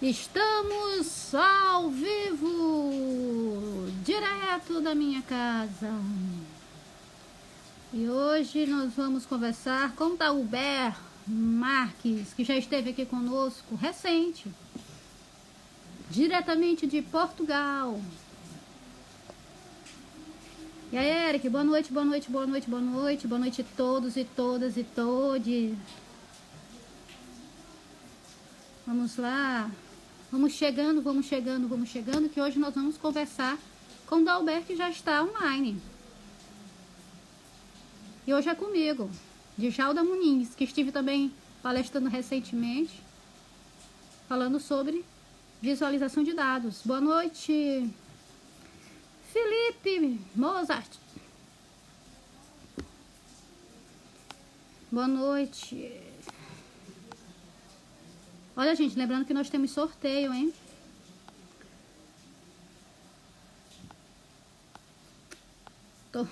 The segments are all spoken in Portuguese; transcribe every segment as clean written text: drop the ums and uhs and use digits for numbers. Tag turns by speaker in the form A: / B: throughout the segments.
A: Estamos ao vivo, direto da minha casa. E hoje nós vamos conversar com o Dalber Marques, que já esteve aqui conosco recente, diretamente de Portugal. E aí, Eric, boa noite, boa noite, boa noite, boa noite, boa noite a todos e todas e todes. Vamos lá. Vamos chegando, que hoje nós vamos conversar com o Dalber, que já está online. E hoje é comigo, Djalda Muniz, que estive também palestrando recentemente, falando sobre visualização de dados. Boa noite, Felipe Mozart. Boa noite. Olha, gente, lembrando que nós temos sorteio, hein? Tô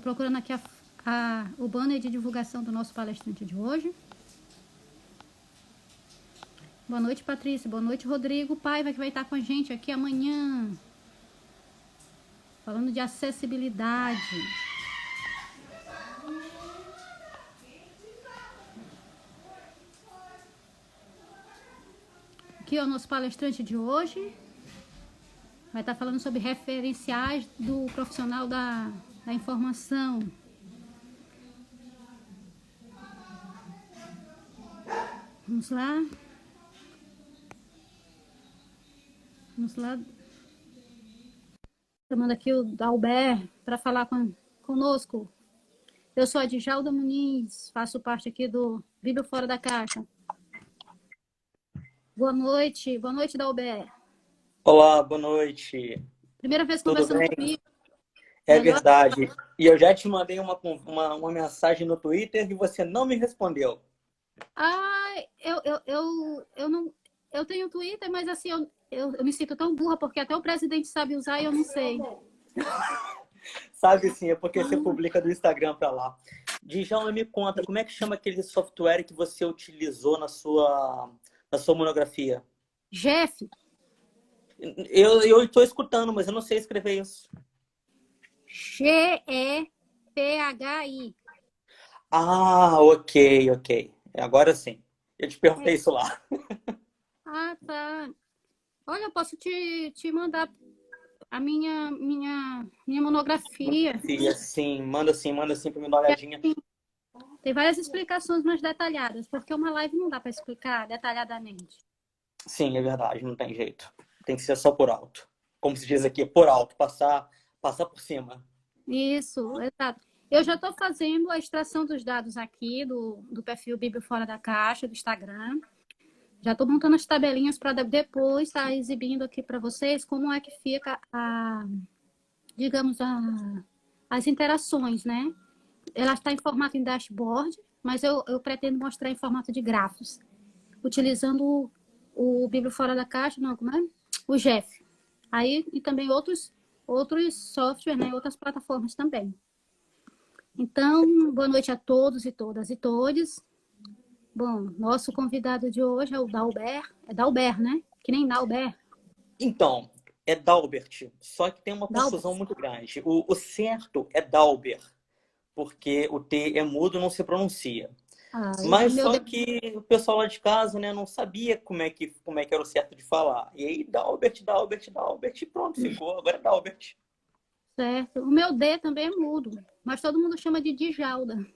A: procurando aqui o banner de divulgação do nosso palestrante de hoje. Boa noite, Patrícia. Boa noite, Rodrigo Paiva, que vai estar com a gente aqui amanhã. Falando de acessibilidade. Aqui é o nosso palestrante de hoje. Vai estar falando sobre referenciais do profissional da informação. Vamos lá. Vamos lá. Chamando aqui o Dalber para falar conosco. Eu sou a Djalda Muniz, faço parte aqui do Bíblia Fora da Caixa. Boa noite, Dalber.
B: Olá, boa noite.
A: Primeira vez
B: Tudo
A: conversando
B: bem?
A: comigo.
B: É
A: Melhor...
B: verdade. E eu já te mandei uma mensagem no Twitter e você não me respondeu.
A: Ai, eu não... Eu tenho Twitter, mas assim, eu me sinto tão burra, porque até o presidente sabe usar e eu não sei.
B: Sabe sim, é porque você publica do Instagram para lá. Djalma, me conta, como é que chama aquele software que você utilizou na sua monografia?
A: Jeff.
B: Eu estou escutando, mas eu não sei escrever isso.
A: Gephi.
B: Ah, ok. Agora sim. Eu te perguntei isso lá.
A: Ah, tá. Olha, eu posso te mandar a minha monografia.
B: Sim, manda sim para me dar uma olhadinha.
A: Tem várias explicações mais detalhadas, porque uma live não dá para explicar detalhadamente.
B: Sim, é verdade, não tem jeito. Tem que ser só por alto. Como se diz aqui, por alto, passar por cima.
A: Isso, exato. Eu já estou fazendo a extração dos dados aqui do perfil Bíblia Fora da Caixa, do Instagram. Já estou montando as tabelinhas para depois estar exibindo aqui para vocês como é que fica digamos, as interações, né? Ela está em formato em dashboard, mas eu pretendo mostrar em formato de grafos, utilizando o Bíblia Fora da Caixa, não, como é? O Jeff. Aí, e também outros softwares, né? Outras plataformas também. Então, boa noite a todos e todas e todes. Bom, nosso convidado de hoje é o Dalber. É Dalber, né? Que nem Dalber.
B: Então, é Dalbert, só que tem uma
A: Dalber.
B: confusão muito grande. O certo é Dalber, porque o T é mudo, não se pronuncia. Mas só que o pessoal lá de casa, né, não sabia como é que era o certo de falar. E aí, Dalbert, e pronto, ficou. Agora é Dalbert.
A: Certo. O meu D também é mudo, mas todo mundo chama de Djalda.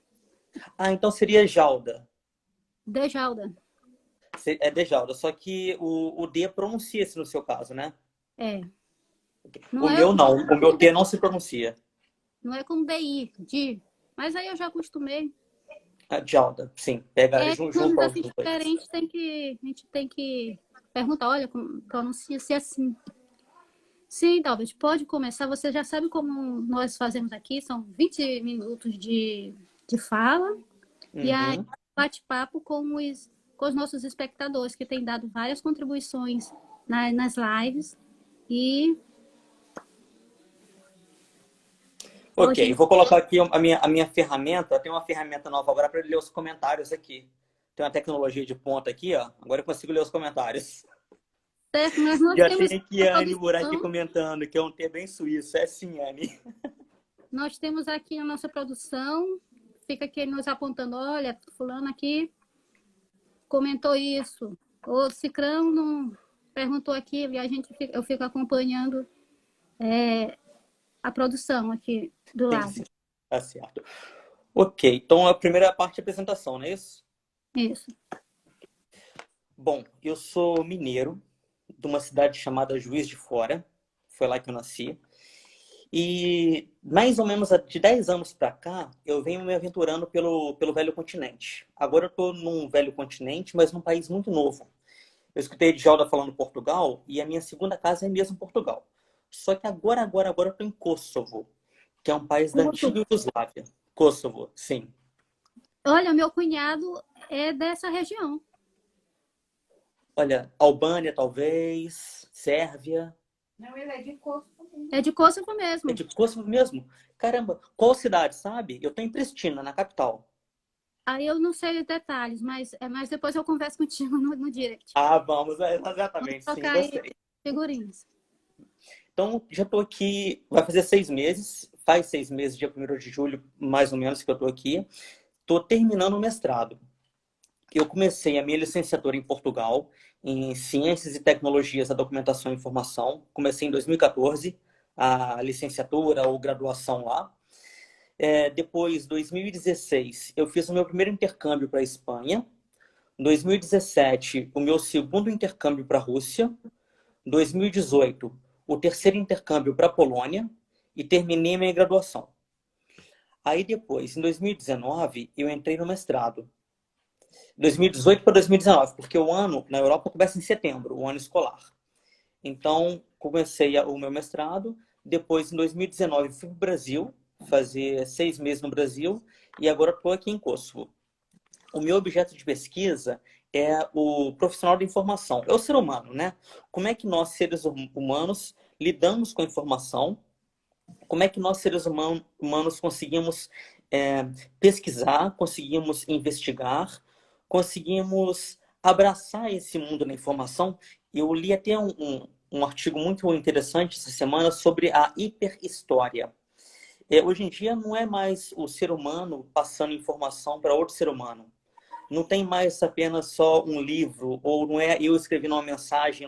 B: Ah, então seria Jalda.
A: Djalda.
B: É Dejalda, só que o D pronuncia-se no seu caso, né?
A: É.
B: O meu não, o meu D não se pronuncia.
A: Não é com DI, de. Mas aí eu já acostumei.
B: A Jalda, sim. Pega junto
A: Nomes
B: aos
A: assim
B: dois.
A: diferentes, a gente tem que perguntar, olha, pronuncia-se assim. Sim, Dalbert, pode começar. Você já sabe como nós fazemos aqui, são 20 minutos de fala. E aí, bate-papo com os nossos espectadores, que têm dado várias contribuições nas lives. E...
B: Ok, vou colocar aqui a minha ferramenta. Tem uma ferramenta nova agora para ler os comentários aqui. Tem uma tecnologia de ponta aqui, ó. Agora eu consigo ler os comentários.
A: Certo, mas nós
B: Já
A: temos
B: tem aqui
A: a
B: a Anne Muraki aqui
A: produção,
B: comentando que é um té bem suíço. É sim, Anne.
A: nós temos aqui a nossa produção, fica aqui nos apontando, olha, fulano aqui comentou isso, o Cicrão não perguntou aquilo, e eu fico acompanhando a produção aqui do
B: Sim,
A: lado.
B: sim. Tá certo. Ok, então a primeira parte é a apresentação, não é isso?
A: Isso.
B: Bom, eu sou mineiro de uma cidade chamada Juiz de Fora. Foi lá que eu nasci. E mais ou menos de 10 anos para cá, eu venho me aventurando pelo velho continente. Agora eu estou num velho continente, mas num país muito novo. Eu escutei Djalda falando Portugal e a minha segunda casa é mesmo Portugal. Só que agora eu estou em Kosovo, que é um país da antiga Iugoslávia. Kosovo, sim.
A: Olha, meu cunhado é dessa região.
B: Olha, Albânia talvez, Sérvia.
C: Não, ele é de Kosovo mesmo.
A: É de Kosovo
B: É
A: mesmo.
B: de Kosovo mesmo? Caramba, qual cidade, sabe? Eu tô em Pristina, na capital.
A: Aí eu não sei os detalhes, mas depois eu converso contigo no direct.
B: Ah, vamos,
A: Vamos
B: exatamente, sim,
A: trocar aí
B: gostei.
A: figurinhas.
B: Então, já tô aqui, vai fazer 6 meses, faz 6 meses, dia 1º de julho, mais ou menos, que eu tô aqui. Tô terminando o mestrado. Eu comecei a minha licenciatura em Portugal, em Ciências e Tecnologias da Documentação e Informação. Comecei em 2014, a licenciatura ou graduação lá. Depois, 2016, eu fiz o meu primeiro intercâmbio para a Espanha. Em 2017, o meu segundo intercâmbio para a Rússia. Em 2018, o terceiro intercâmbio para a Polônia. E terminei minha graduação. Aí depois, em 2019, eu entrei no mestrado. 2018 para 2019, porque o ano na Europa começa em setembro, o ano escolar. Então, comecei o meu mestrado. Depois, em 2019, fui para o Brasil, fazer 6 meses no Brasil, e agora estou aqui em Kosovo. O meu objeto de pesquisa é o profissional da informação, é o ser humano, né? Como é que nós, seres humanos, lidamos com a informação? Como é que nós, seres humanos, conseguimos pesquisar, conseguimos investigar, conseguimos abraçar esse mundo da informação? Eu li até um artigo muito interessante essa semana sobre a hiperhistória. Hoje em dia não é mais o ser humano passando informação para outro ser humano. Não tem mais apenas só um livro, ou não é eu escrevendo uma mensagem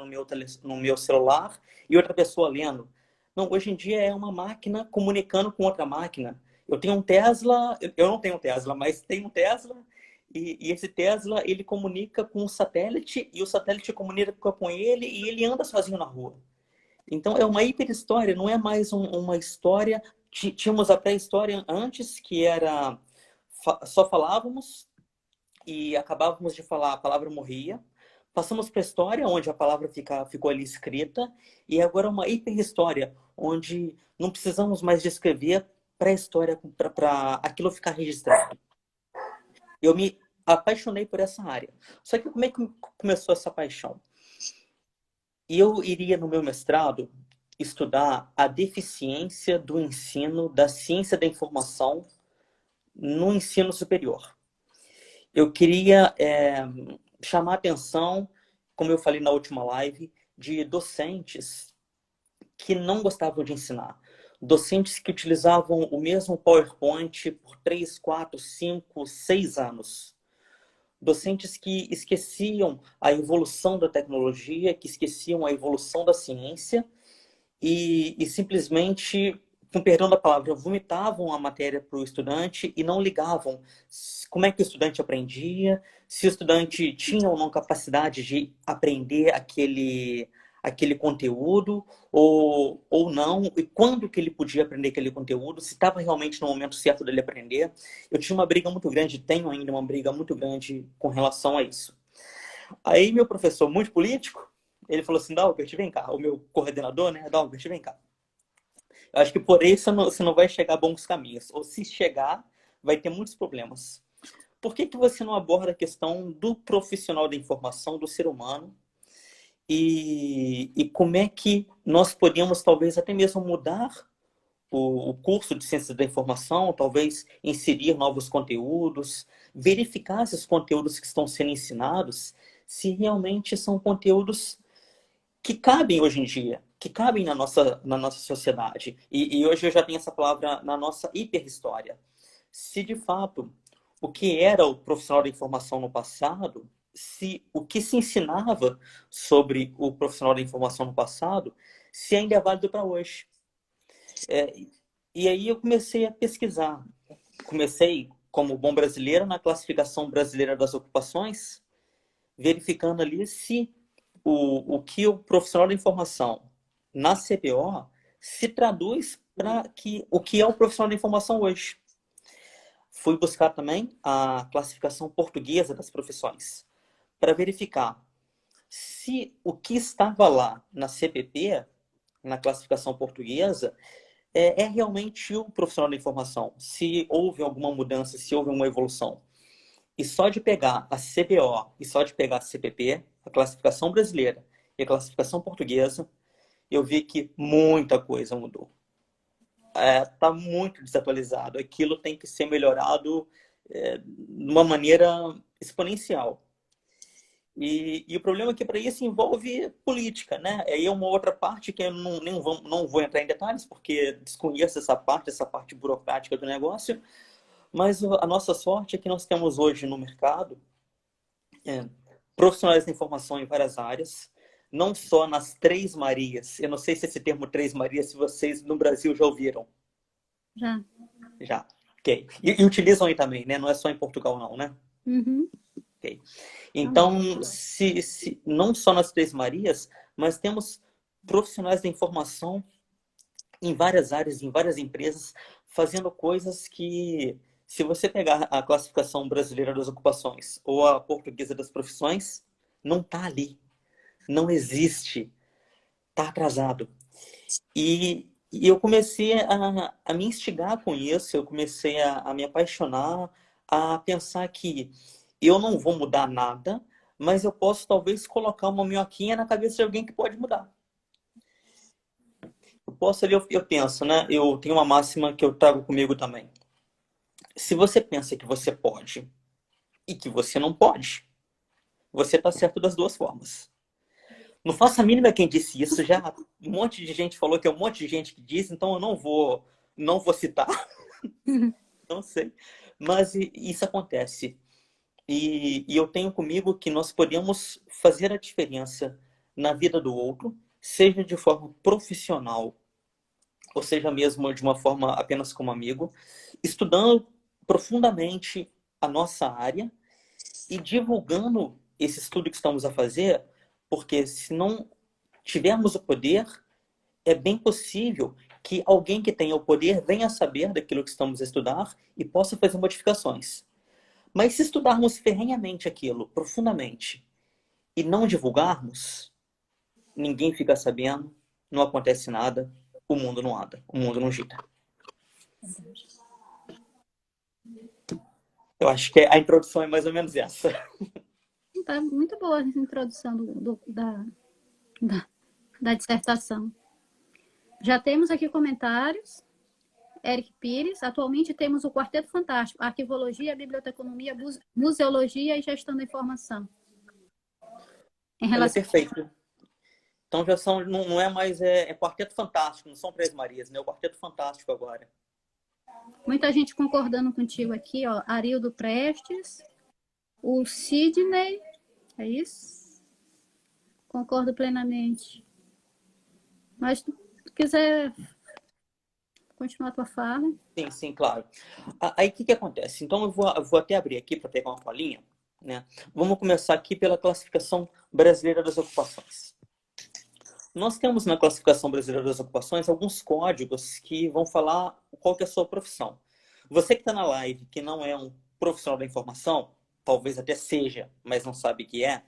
B: no meu celular e outra pessoa lendo. Não, hoje em dia é uma máquina comunicando com outra máquina. Eu tenho um Tesla, eu não tenho um Tesla, mas tenho um Tesla, e esse Tesla, ele comunica com o satélite, e o satélite comunica com ele, e ele anda sozinho na rua. Então, é uma hiper-história, não é mais uma história. Tínhamos a pré-história antes, que era só falávamos, e acabávamos de falar, a palavra morria. Passamos para a história, onde a palavra ficou ali escrita, e agora uma hiperhistória, onde não precisamos mais descrever para a história, para aquilo ficar registrado. Eu me apaixonei por essa área. Só que como é que começou essa paixão? E eu iria, no meu mestrado, estudar a deficiência do ensino da ciência da informação no ensino superior. Eu queria chamar a atenção, como eu falei na última live, de docentes que não gostavam de ensinar. Docentes que utilizavam o mesmo PowerPoint por 3, 4, 5, 6 anos. Docentes que esqueciam a evolução da tecnologia, que esqueciam a evolução da ciência e simplesmente, com perdão da palavra, vomitavam a matéria para o estudante e não ligavam como é que o estudante aprendia, se o estudante tinha ou não capacidade de aprender aquele conteúdo ou não, e quando que ele podia aprender aquele conteúdo, se estava realmente no momento certo dele aprender. Eu tinha uma briga muito grande, tenho ainda uma briga muito grande com relação a isso. Aí meu professor, muito político, ele falou assim, Dalbert, vem cá. O meu coordenador, né? Dalbert, vem cá. Eu acho que por isso você não vai chegar a bons caminhos. Ou se chegar, vai ter muitos problemas. Por que você não aborda a questão do profissional da informação, do ser humano? E como é que nós podemos, talvez, até mesmo mudar o curso de Ciências da Informação, talvez inserir novos conteúdos, verificar se os conteúdos que estão sendo ensinados, se realmente são conteúdos que cabem hoje em dia, que cabem na nossa sociedade. E hoje eu já tenho essa palavra na nossa hiperhistória. Se de fato o que era o profissional da informação no passado, se o que se ensinava sobre o profissional da informação no passado, se ainda é válido para hoje. E aí eu comecei a pesquisar. Comecei, como bom brasileiro, na classificação brasileira das ocupações, verificando ali se o que o profissional da informação na CBO se traduz para o que é o profissional da informação hoje. Fui buscar também a classificação portuguesa das profissões, para verificar se o que estava lá na CPP, na classificação portuguesa, é realmente o profissional da informação, se houve alguma mudança, se houve uma evolução. E só de pegar a CBO e só de pegar a CPP, a classificação brasileira e a classificação portuguesa, eu vi que muita coisa mudou. Está muito desatualizado. Aquilo tem que ser melhorado de uma maneira exponencial. E o problema é que para isso envolve política, né? Aí é uma outra parte que eu não vou entrar em detalhes, porque desconheço essa parte burocrática do negócio, mas a nossa sorte é que nós temos hoje no mercado profissionais da informação em várias áreas, não só nas Três Marias. Eu não sei se esse termo Três Marias, se vocês no Brasil já ouviram.
A: Já.
B: Já, ok. E utilizam aí também, né? Não é só em Portugal não, né?
A: Uhum.
B: Ok. Então, não só nas Três Marias, mas temos profissionais da informação em várias áreas, em várias empresas, fazendo coisas que, se você pegar a classificação brasileira das ocupações ou a portuguesa das profissões, não está ali. Não existe. Está atrasado. E eu comecei a me instigar com isso, eu comecei a me apaixonar, a pensar que eu não vou mudar nada, mas eu posso talvez colocar uma minhoquinha na cabeça de alguém que pode mudar. Eu penso, né? Eu tenho uma máxima que eu trago comigo também. Se você pensa que você pode e que você não pode, você está certo das duas formas. Não faço a mínima quem disse isso, já um monte de gente falou que é um monte de gente que disse, então eu não vou citar. Não sei. Mas isso acontece. E eu tenho comigo que nós podemos fazer a diferença na vida do outro, seja de forma profissional, ou seja mesmo de uma forma apenas como amigo, estudando profundamente a nossa área e divulgando esse estudo que estamos a fazer, porque se não tivermos o poder, é bem possível que alguém que tenha o poder venha a saber daquilo que estamos a estudar e possa fazer modificações. Mas se estudarmos ferrenhamente aquilo, profundamente, e não divulgarmos, ninguém fica sabendo, não acontece nada, o mundo não anda, o mundo não gira. Eu acho que a introdução é mais ou menos essa.
A: Tá muito boa a introdução da dissertação. Já temos aqui comentários. Eric Pires. Atualmente temos o Quarteto Fantástico, Arquivologia, Biblioteconomia, Museologia e Gestão da Informação. Em relação...
B: Perfeito. Então já são, não é mais Quarteto Fantástico, não são Três Marias, né? É o Quarteto Fantástico agora.
A: Muita gente concordando contigo aqui, ó. Arildo Prestes, o Sidney, é isso? Concordo plenamente. Mas se tu quiser continuar a tua fala.
B: Sim, claro. Aí o que acontece? Então eu vou até abrir aqui para pegar uma colinha, né? Vamos começar aqui pela classificação brasileira das ocupações. Nós temos na classificação brasileira das ocupações alguns códigos que vão falar qual que é a sua profissão. Você que está na live, que não é um profissional da informação, talvez até seja, mas não sabe o que é,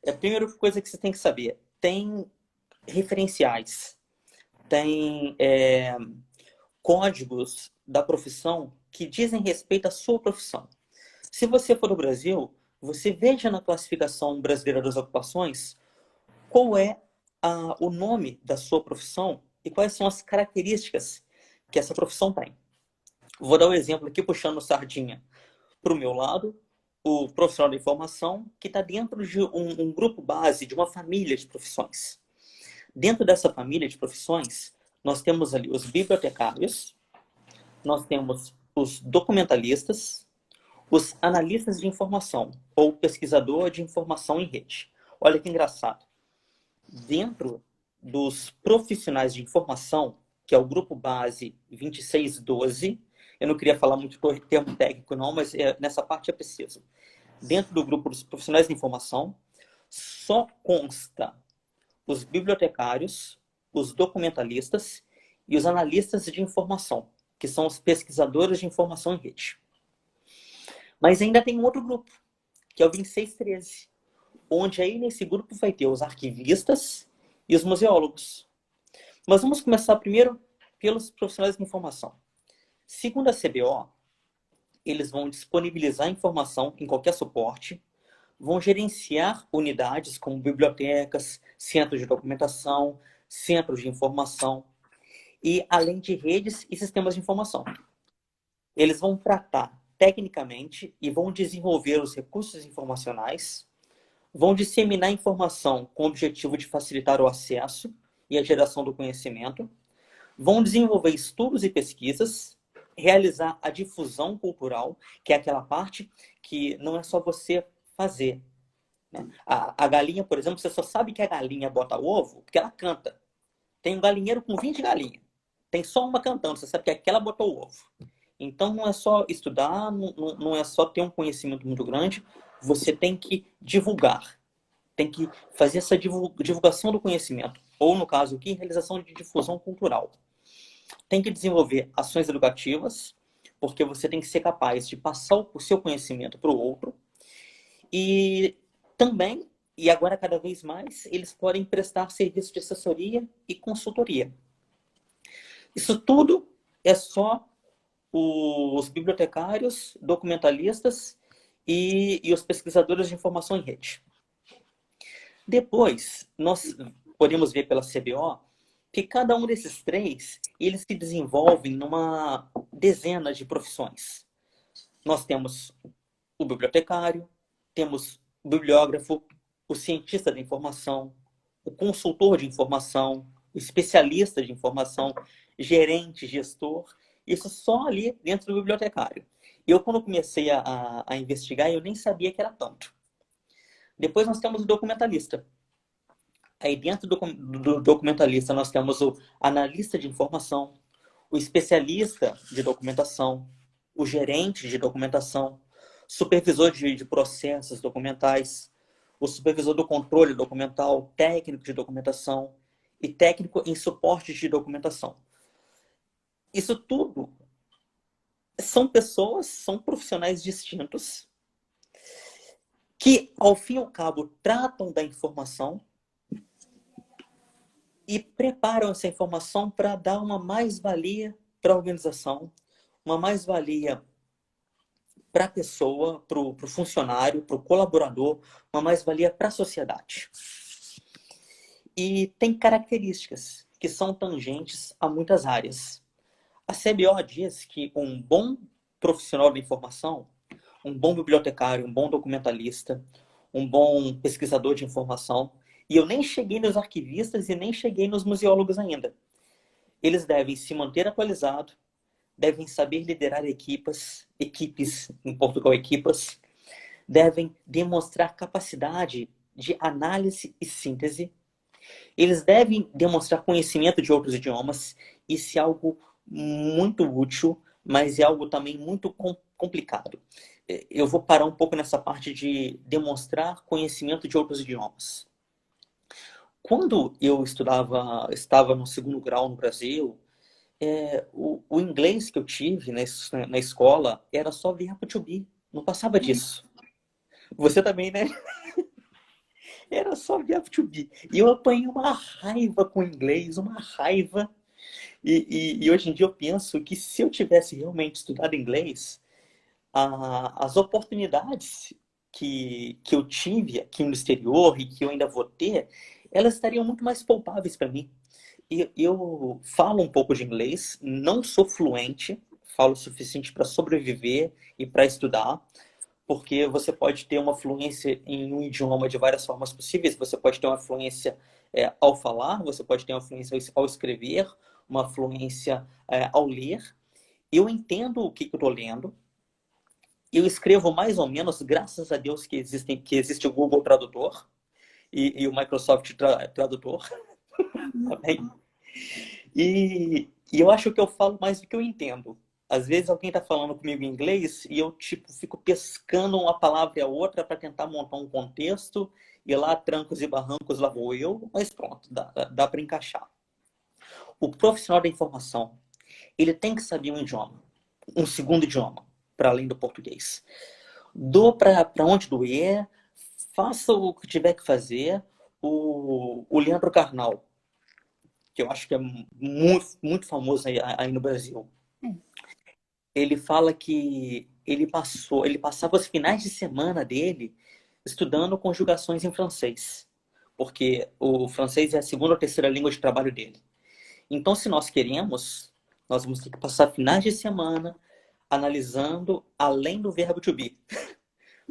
B: a primeira coisa que você tem que saber, tem referenciais, tem códigos da profissão que dizem respeito à sua profissão. Se você for do Brasil, você veja na classificação brasileira das ocupações qual é o nome da sua profissão e quais são as características que essa profissão tem. Vou dar um exemplo aqui, puxando sardinha para o meu lado, o profissional da informação, que está dentro de um grupo base, de uma família de profissões. Dentro dessa família de profissões, nós temos ali os bibliotecários, nós temos os documentalistas, os analistas de informação, ou pesquisador de informação em rede. Olha que engraçado. Dentro dos profissionais de informação, que é o grupo base 2612, eu não queria falar muito por termo técnico não, mas nessa parte é preciso. Dentro do grupo dos profissionais de informação, só consta os bibliotecários, os documentalistas e os analistas de informação, que são os pesquisadores de informação em rede. Mas ainda tem um outro grupo, que é o 2613, onde aí nesse grupo vai ter os arquivistas e os museólogos. Mas vamos começar primeiro pelos profissionais de informação. Segundo a CBO, eles vão disponibilizar informação em qualquer suporte, vão gerenciar unidades como bibliotecas, centros de documentação, centros de informação, e além de redes e sistemas de informação. Eles vão tratar tecnicamente e vão desenvolver os recursos informacionais, vão disseminar informação com o objetivo de facilitar o acesso e a geração do conhecimento, vão desenvolver estudos e pesquisas, realizar a difusão cultural, que é aquela parte que não é só você fazer. Né? A galinha, por exemplo, você só sabe que a galinha bota ovo porque ela canta. Tem um galinheiro com 20 galinhas. Tem só uma cantando, você sabe que aquela botou o ovo. Então não é só estudar, não é só ter um conhecimento muito grande, você tem que divulgar. Tem que fazer essa divulgação do conhecimento. Ou, no caso aqui, realização de difusão cultural. Tem que desenvolver ações educativas, porque você tem que ser capaz de passar o seu conhecimento para o outro. E também, e agora cada vez mais, eles podem prestar serviço de assessoria e consultoria. Isso tudo é só os bibliotecários, documentalistas e os pesquisadores de informação em rede. Depois, nós podemos ver pela CBO que cada um desses três, eles se desenvolvem numa dezena de profissões. Nós temos o bibliotecário, temos o bibliógrafo, o cientista da informação, o consultor de informação, o especialista de informação, gerente, gestor. Isso só ali dentro do bibliotecário. Eu, quando comecei a investigar, eu nem sabia que era tanto. Depois nós temos o documentalista. Aí dentro do documentalista nós temos o analista de informação, o especialista de documentação, o gerente de documentação, supervisor de processos documentais, o supervisor do controle documental, técnico de documentação e técnico em suporte de documentação. Isso tudo são pessoas, são profissionais distintos que, ao fim e ao cabo, tratam da informação e preparam essa informação para dar uma mais-valia para a organização, uma mais-valia para a pessoa, para o funcionário, para o colaborador, uma mais-valia para a sociedade. E tem características que são tangentes a muitas áreas. A CBO diz que um bom profissional da informação, um bom bibliotecário, um bom documentalista, um bom pesquisador de informação, e eu nem cheguei nos arquivistas e nem cheguei nos museólogos ainda. Eles devem se manter atualizados, devem saber liderar equipes, em Portugal equipas, devem demonstrar capacidade de análise e síntese, eles devem demonstrar conhecimento de outros idiomas. Isso é algo muito útil, mas é algo também muito complicado. Eu vou parar um pouco nessa parte de demonstrar conhecimento de outros idiomas. Quando eu estava no segundo grau no Brasil, o inglês que eu tive na escola era só verbo to be, não passava disso. Você também, né? Era só verbo to be. E eu apanhei uma raiva com o inglês, uma raiva. E hoje em dia eu penso que se eu tivesse realmente estudado inglês, as oportunidades que eu tive aqui no exterior e que eu ainda vou ter, elas estariam muito mais palpáveis para mim. Eu falo um pouco de inglês, não sou fluente, falo o suficiente para sobreviver e para estudar, porque você pode ter uma fluência em um idioma de várias formas possíveis. Você pode ter uma fluência ao falar, você pode ter uma fluência ao escrever, uma fluência ao ler. Eu entendo o que eu estou lendo. Eu escrevo mais ou menos, graças a Deus que existe o Google Tradutor e o Microsoft Tradutor. Tá bem? E eu acho que eu falo mais do que eu entendo. Às vezes alguém está falando comigo em inglês e eu tipo fico pescando uma palavra e a outra para tentar montar um contexto, e lá, trancos e barrancos, lá vou eu, mas pronto, dá para encaixar. O profissional da informação, ele tem que saber um idioma, um segundo idioma, para além do português. Dou para onde doer, faça o que tiver que fazer. O Leandro Carnal, que eu acho que é muito, muito famoso aí no Brasil, ele fala que ele passava os finais de semana dele estudando conjugações em francês, porque o francês é a segunda ou terceira língua de trabalho dele. Então, se nós queremos, nós vamos ter que passar finais de semana analisando além do verbo to be.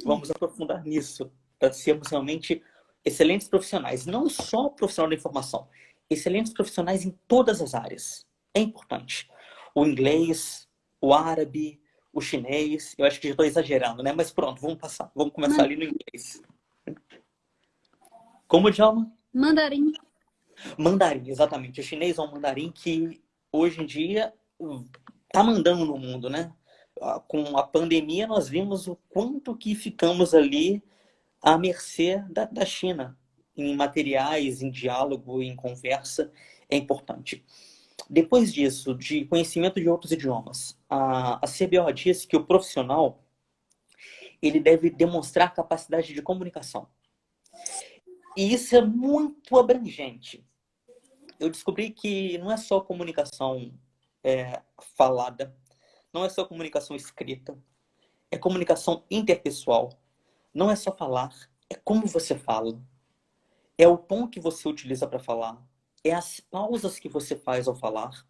B: Vamos aprofundar nisso, para sermos realmente excelentes profissionais. Não só profissional da informação, excelentes profissionais em todas as áreas. É importante. O inglês, o árabe, o chinês. Eu acho que já estou exagerando, né? Mas pronto, vamos começar ali no inglês. Como idioma?
A: Mandarim.
B: Mandarim, exatamente. O chinês é um mandarim que hoje em dia está mandando no mundo, né? Com a pandemia, nós vimos o quanto que ficamos ali à mercê da China, em materiais, em diálogo, em conversa. É importante. Depois disso, de conhecimento de outros idiomas, a CBO diz que o profissional ele deve demonstrar capacidade de comunicação. E isso é muito abrangente. Eu descobri que não é só comunicação falada, não é só comunicação escrita, é comunicação interpessoal. Não é só falar, é como você fala. É o tom que você utiliza para falar. É as pausas que você faz ao falar.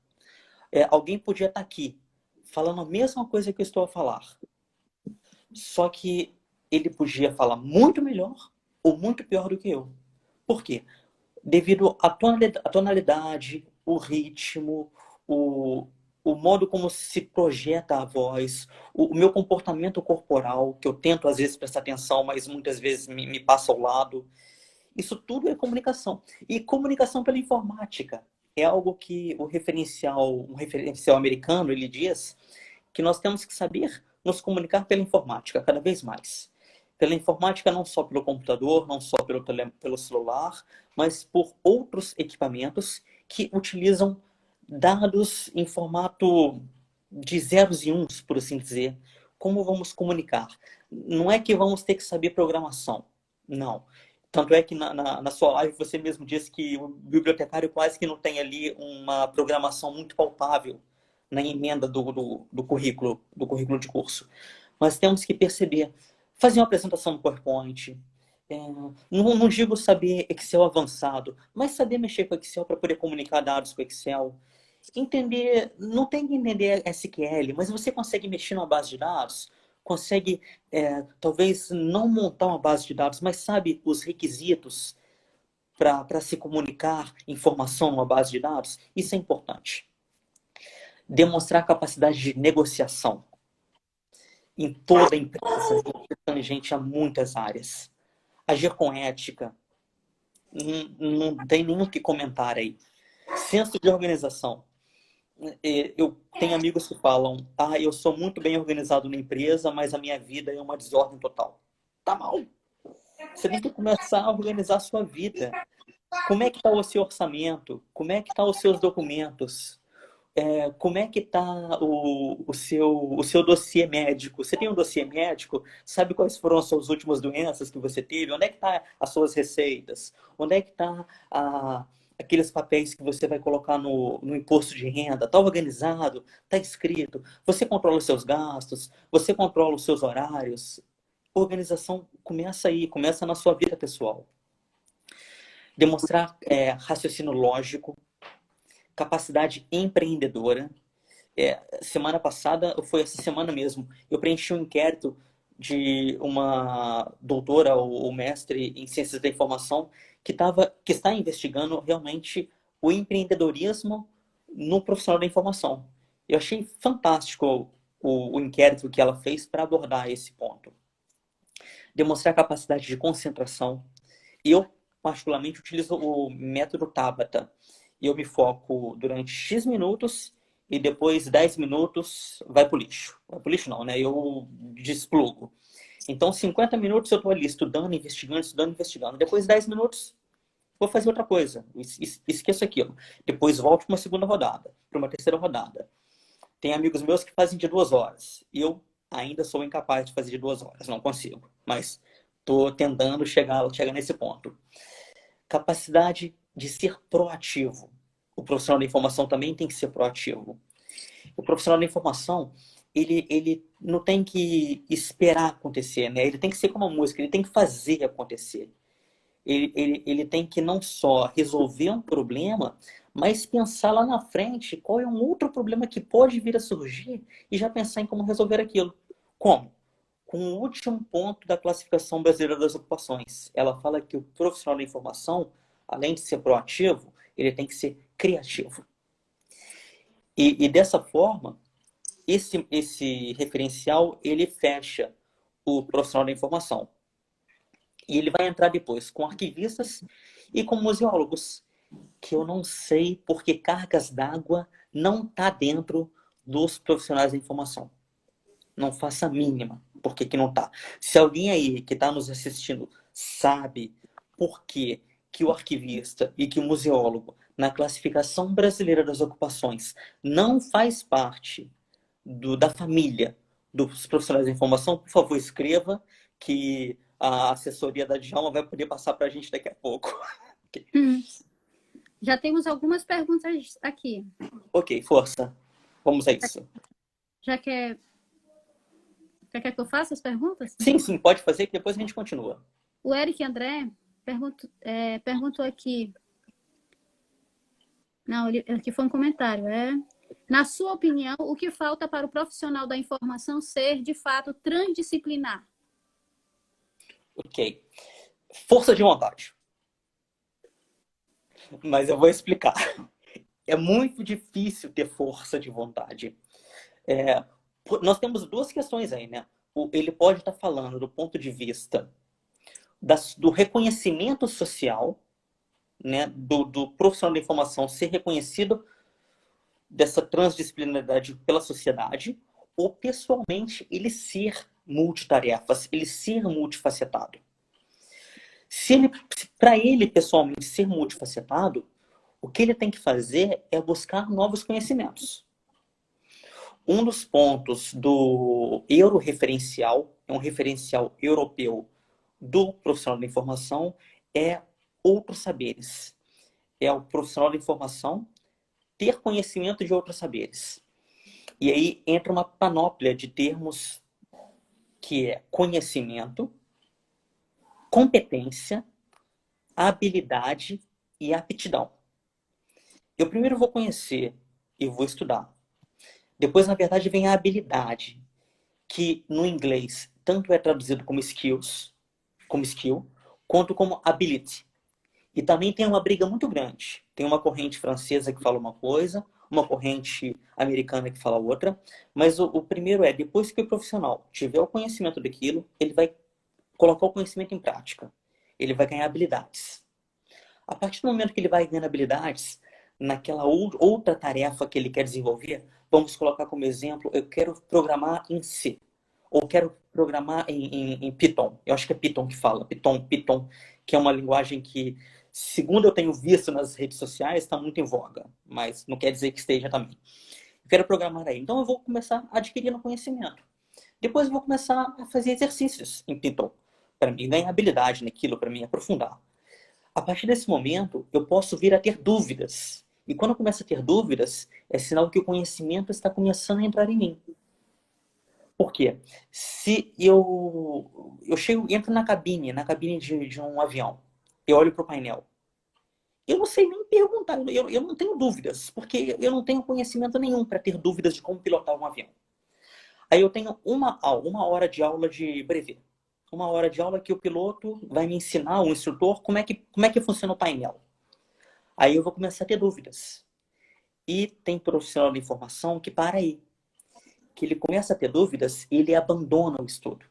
B: Alguém podia estar aqui falando a mesma coisa que eu estou a falar. Só que ele podia falar muito melhor ou muito pior do que eu. Por quê? Devido à tonalidade, o ritmo, o modo como se projeta a voz, o meu comportamento corporal, que eu tento às vezes prestar atenção, mas muitas vezes me passa ao lado. Isso tudo é comunicação. E comunicação pela informática. É algo que um referencial americano, ele diz que nós temos que saber nos comunicar pela informática, cada vez mais. Pela informática, não só pelo computador, não só pelo celular, mas por outros equipamentos que utilizam dados em formato de zeros e uns, por assim dizer. Como vamos comunicar? Não é que vamos ter que saber programação. Não. Tanto é que na sua live você mesmo disse que o bibliotecário quase que não tem ali uma programação muito palpável na emenda do currículo de curso. Mas temos que perceber, fazer uma apresentação no PowerPoint, não digo saber Excel avançado, mas saber mexer com Excel para poder comunicar dados com Excel. Entender, não tem que entender SQL, mas você consegue mexer numa base de dados, consegue talvez não montar uma base de dados, mas sabe os requisitos para se comunicar informação numa base de dados. Isso é importante. Demonstrar capacidade de negociação em toda a empresa, tangente a muitas áreas. Agir com ética, não tem nenhum que comentar aí. Senso de organização. Eu tenho amigos que falam, eu sou muito bem organizado na empresa, mas a minha vida é uma desordem total. Tá mal. Você tem que começar a organizar a sua vida. Como é que está o seu orçamento? Como é que estão os seus documentos? Como é que está o seu dossiê médico? Você tem um dossiê médico? Sabe quais foram as suas últimas doenças que você teve? Onde é que estão as suas receitas? Onde é que estão aqueles papéis que você vai colocar no imposto de renda? Está organizado? Está escrito? Você controla os seus gastos? Você controla os seus horários? Organização começa aí, começa na sua vida pessoal. Demonstrar raciocínio lógico, capacidade empreendedora. Semana passada, ou foi essa semana mesmo, eu preenchi um inquérito de uma doutora ou mestre em ciências da informação que está investigando realmente o empreendedorismo no profissional da informação. Eu achei fantástico o inquérito que ela fez para abordar esse ponto. Demonstrar capacidade de concentração. Eu, particularmente, utilizo o método Tabata. Eu me foco durante X minutos e depois 10 minutos vai pro lixo. Vai pro lixo não, né? Eu desplugo. Então, 50 minutos eu estou ali estudando, investigando. Depois 10 minutos, vou fazer outra coisa. Esqueço aquilo. Depois volto para uma segunda rodada, para uma terceira rodada. Tem amigos meus que fazem de 2 horas. E eu ainda sou incapaz de fazer de 2 horas. Não consigo. Mas estou tentando chegar nesse ponto. Capacidade de ser proativo. O profissional da informação também tem que ser proativo. O profissional da informação, ele não tem que esperar acontecer, né? Ele tem que ser como a música, ele tem que fazer acontecer. Ele tem que não só resolver um problema, mas pensar lá na frente qual é um outro problema que pode vir a surgir e já pensar em como resolver aquilo. Como? Com o último ponto da classificação brasileira das ocupações. Ela fala que o profissional da informação, além de ser proativo, ele tem que ser criativo. E dessa forma, esse referencial, ele fecha o profissional da informação. E ele vai entrar depois com arquivistas e com museólogos, que eu não sei porque cargas d'água não está dentro dos profissionais da informação. Não faça a mínima por que não está. Se alguém aí que está nos assistindo sabe por que o arquivista e que o museólogo, na classificação brasileira das ocupações, não faz parte da família dos profissionais da informação, por favor, escreva que a assessoria da Djalma vai poder passar para a gente daqui a pouco.
A: Já temos algumas perguntas aqui.
B: Ok, força. Vamos a isso.
A: Já quer que eu faça as perguntas?
B: Sim, pode fazer, que depois a gente continua.
A: O Eric André perguntou aqui. Não, aqui foi um comentário. Na sua opinião, o que falta para o profissional da informação ser, de fato, transdisciplinar?
B: Ok. Força de vontade. Mas eu vou explicar. É muito difícil ter força de vontade. Nós temos duas questões aí, né? Ele pode estar falando do ponto de vista do reconhecimento social, né? Do profissional da informação ser reconhecido dessa transdisciplinaridade pela sociedade, ou pessoalmente ele ser multitarefas, ele ser multifacetado. Para ele pessoalmente ser multifacetado, o que ele tem que fazer é buscar novos conhecimentos. Um dos pontos do Euroreferencial, é um referencial europeu do profissional da informação, é outros saberes. É o profissional da informação ter conhecimento de outros saberes. E aí entra uma panóplia de termos que é conhecimento, competência, habilidade e aptidão. Eu primeiro vou conhecer e vou estudar. Depois, na verdade, vem a habilidade, que no inglês tanto é traduzido como skills, como skill, quanto como ability. E também tem uma briga muito grande. Tem uma corrente francesa que fala uma coisa, uma corrente americana que fala outra, mas o primeiro depois que o profissional tiver o conhecimento daquilo, ele vai colocar o conhecimento em prática. Ele vai ganhar habilidades. A partir do momento que ele vai ganhando habilidades, naquela outra tarefa que ele quer desenvolver, vamos colocar como exemplo, eu quero programar em C, ou quero programar em Python. Eu acho que é Python que fala, Python, que é uma linguagem que, segundo eu tenho visto nas redes sociais, está muito em voga, mas não quer dizer que esteja também. Eu quero programar aí. Então eu vou começar adquirindo conhecimento. Depois eu vou começar a fazer exercícios em Python, para mim ganhar habilidade naquilo, para mim aprofundar. A partir desse momento, eu posso vir a ter dúvidas. E quando eu começo a ter dúvidas, é sinal que o conhecimento está começando a entrar em mim. Por quê? Se eu entro na cabine de um avião, eu olho para o painel, eu não sei nem perguntar, eu não tenho dúvidas, porque eu não tenho conhecimento nenhum para ter dúvidas de como pilotar um avião. Aí eu tenho uma hora de aula de brevet. Uma hora de aula que o piloto vai me ensinar, o instrutor, como é que funciona o painel. Aí eu vou começar a ter dúvidas. E tem profissional da informação que para aí. Que ele começa a ter dúvidas e ele abandona o estudo.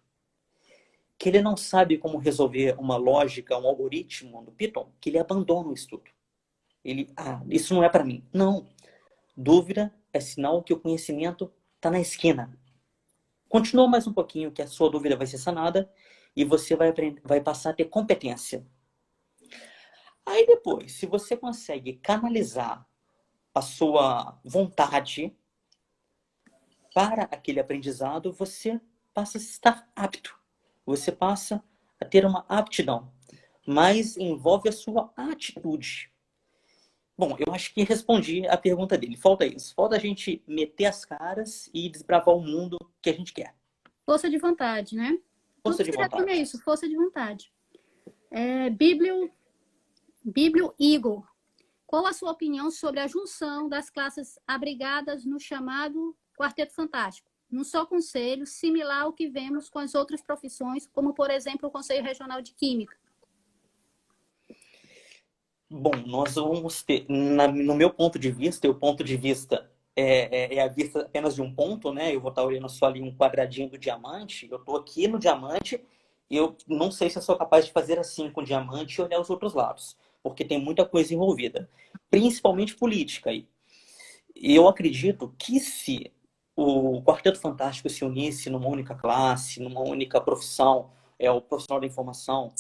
B: Que ele não sabe como resolver uma lógica, um algoritmo no Python, que ele abandona o estudo. Isso não é para mim. Não. Dúvida é sinal que o conhecimento está na esquina. Continua mais um pouquinho que a sua dúvida vai ser sanada e você vai passar a ter competência. Aí depois, se você consegue canalizar a sua vontade para aquele aprendizado, você passa a estar apto. Você passa a ter uma aptidão. Mas envolve a sua atitude. Bom, eu acho que respondi a pergunta dele. Falta isso. Falta a gente meter as caras e desbravar o mundo que a gente quer.
A: Força de vontade, né?
B: Força de vontade.
A: É isso, força de vontade. Bíblio Igor, qual a sua opinião sobre a junção das classes abrigadas no chamado Quarteto Fantástico? Num só conselho, similar ao que vemos com as outras profissões, como, por exemplo, o Conselho Regional de Química.
B: Bom, nós vamos ter, no meu ponto de vista, e o ponto de vista é a vista apenas de um ponto, né? Eu vou estar olhando só ali um quadradinho do diamante, eu estou aqui no diamante, eu não sei se eu sou capaz de fazer assim com o diamante e olhar os outros lados, porque tem muita coisa envolvida, principalmente política. E eu acredito que se o Quarteto Fantástico se unisse numa única classe, numa única profissão, o profissional da informação,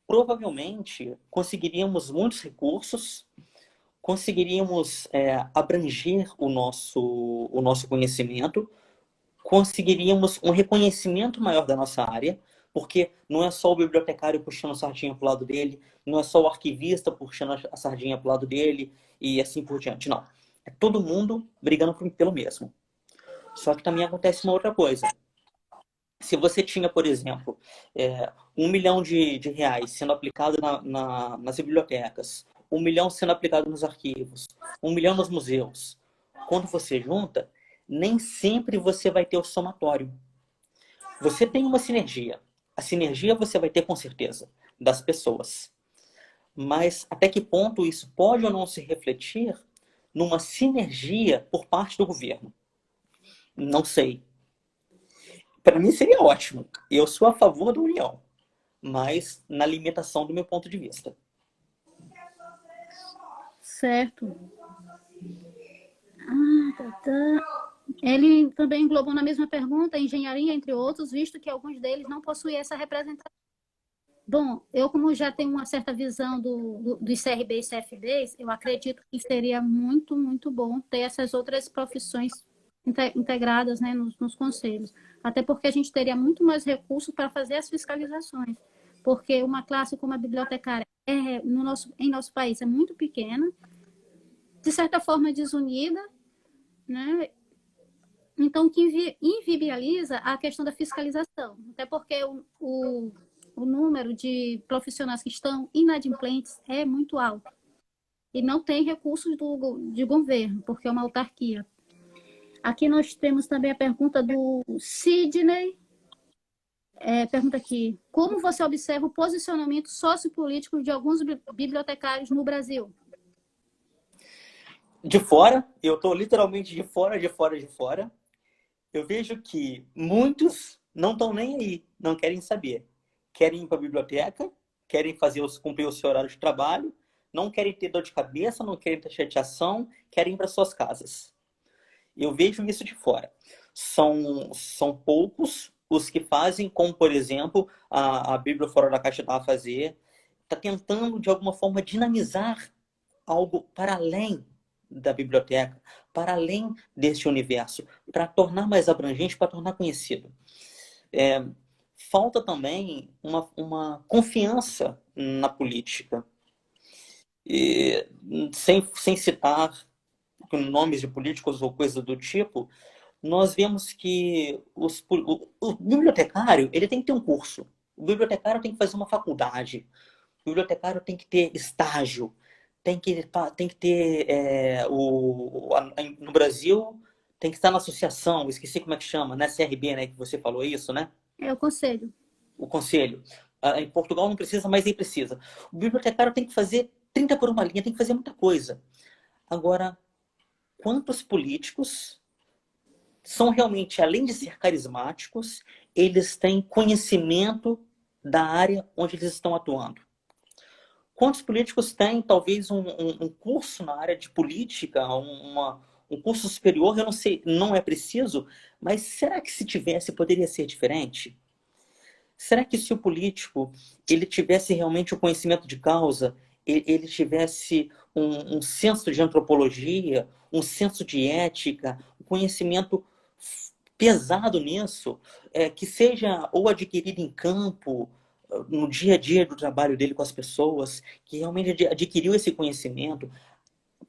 B: provavelmente conseguiríamos muitos recursos, conseguiríamos abranger o nosso conhecimento, conseguiríamos um reconhecimento maior da nossa área, porque não é só o bibliotecário puxando a sardinha para o lado dele, não é só o arquivista puxando a sardinha para o lado dele e assim por diante. Não. É todo mundo brigando pelo mesmo. Só que também acontece uma outra coisa. Se você tinha, por exemplo, 1 milhão de reais sendo aplicado nas bibliotecas, 1 milhão sendo aplicado nos arquivos, 1 milhão nos museus, quando você junta, nem sempre você vai ter o somatório. Você tem uma sinergia. A sinergia você vai ter com certeza das pessoas. Mas até que ponto isso pode ou não se refletir numa sinergia por parte do governo? Não sei. Para mim seria ótimo. Eu sou a favor da união, mas na limitação do meu ponto de vista.
A: Certo. Ele também englobou na mesma pergunta engenharia, entre outros, visto que alguns deles não possuem essa representação. Bom, eu como já tenho uma certa visão dos CRB e CFBs, eu acredito que seria muito, muito bom ter essas outras profissões integradas, né, nos conselhos. Até porque a gente teria muito mais recursos para fazer as fiscalizações. Porque uma classe como a bibliotecária em nosso país é muito pequena, de certa forma desunida, né? Então, que inviabiliza a questão da fiscalização. Até porque o número de profissionais que estão inadimplentes é muito alto. E não tem recursos de governo, porque é uma autarquia. Aqui nós temos também a pergunta do Sidney. Pergunta aqui. Como você observa o posicionamento sociopolítico de alguns bibliotecários no Brasil?
B: De fora, eu estou literalmente de fora, de fora, de fora. Eu vejo que muitos não estão nem aí, não querem saber. Querem ir para a biblioteca, querem cumprir o seu horário de trabalho, não querem ter dor de cabeça, não querem ter chateação, querem ir para suas casas. Eu vejo isso de fora. São poucos os que fazem, como, por exemplo, a Bíblia Fora da Caixa está a fazer. Está tentando, de alguma forma, dinamizar algo para além da biblioteca, para além deste universo, para tornar mais abrangente, para tornar conhecido. Falta também uma confiança na política. E, sem citar nomes de políticos ou coisa do tipo, nós vemos que o bibliotecário ele tem que ter um curso. O bibliotecário tem que fazer uma faculdade. O bibliotecário tem que ter estágio. Tem que ter... no Brasil, tem que estar na associação, esqueci como é que chama, né? CRB, né? Que você falou isso, né?
A: É o conselho.
B: O conselho. Em Portugal não precisa, mas aí precisa. O bibliotecário tem que fazer 30 por uma linha, tem que fazer muita coisa. Agora, quantos políticos são realmente, além de ser carismáticos, eles têm conhecimento da área onde eles estão atuando? Quantos políticos têm, talvez, um curso na área de política, um curso superior? Eu não sei, não é preciso, mas será que se tivesse, poderia ser diferente? Será que se o político ele tivesse realmente o conhecimento de causa, ele tivesse um senso de antropologia, um senso de ética, um conhecimento pesado nisso, que seja ou adquirido em campo, no dia a dia do trabalho dele com as pessoas, que realmente adquiriu esse conhecimento,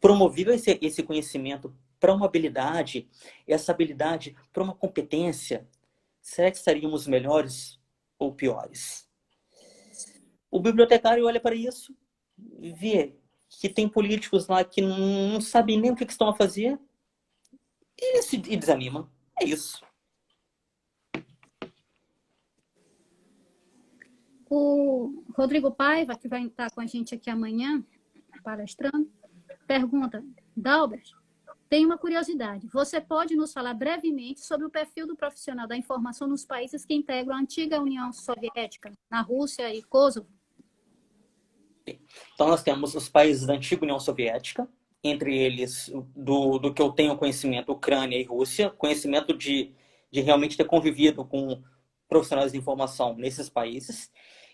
B: promoveu esse conhecimento para uma habilidade, essa habilidade para uma competência, será que estaríamos melhores ou piores? O bibliotecário olha para isso, vê que tem políticos lá que não sabem nem o que estão a fazer e desanima. É isso.
A: O Rodrigo Paiva, que vai estar com a gente aqui amanhã, palestrando, pergunta: Dalbert, tem uma curiosidade. Você pode nos falar brevemente sobre o perfil do profissional da informação nos países que integram a antiga União Soviética, na Rússia e Kosovo?
B: Então, nós temos os países da antiga União Soviética, entre eles, do que eu tenho conhecimento, Ucrânia e Rússia, conhecimento de realmente ter convivido com profissionais de informação nesses países.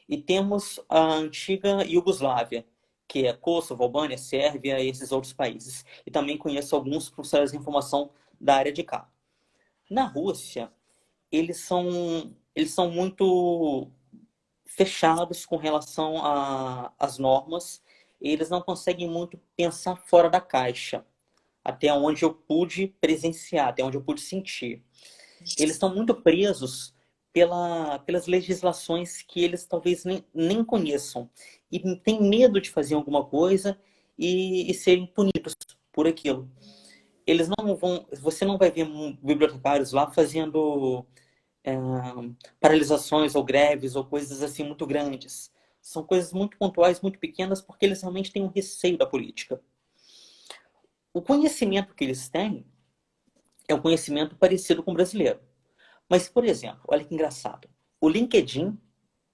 B: E temos a antiga Iugoslávia, que é Kosovo, Albânia, Sérvia e esses outros países. E também conheço alguns profissionais de informação da área de cá. Na Rússia, eles são muito fechados com relação às normas. Eles não conseguem muito pensar fora da caixa, até onde eu pude presenciar, até onde eu pude sentir. Eles estão muito presos pelas legislações que eles talvez nem conheçam. E têm medo de fazer alguma coisa e serem punidos por aquilo. Eles não vão. Você não vai ver bibliotecários lá fazendo paralisações ou greves ou coisas assim muito grandes. São coisas muito pontuais, muito pequenas, porque eles realmente têm um receio da política. O conhecimento que eles têm é um conhecimento parecido com o brasileiro. Mas, por exemplo, olha que engraçado. O LinkedIn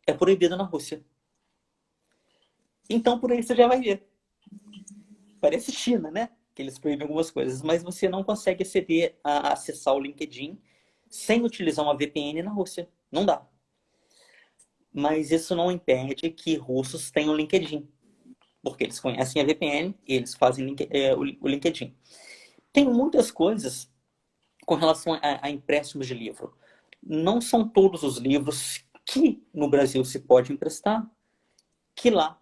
B: é proibido na Rússia. Então, por aí você já vai ver. Parece China, né? Que eles proíbem algumas coisas, mas você não consegue acessar o LinkedIn sem utilizar uma VPN na Rússia. Não dá. Mas isso não impede que russos tenham LinkedIn. Porque eles conhecem a VPN e eles fazem o LinkedIn. Tem muitas coisas com relação a empréstimos de livro. Não são todos os livros que no Brasil se pode emprestar, que lá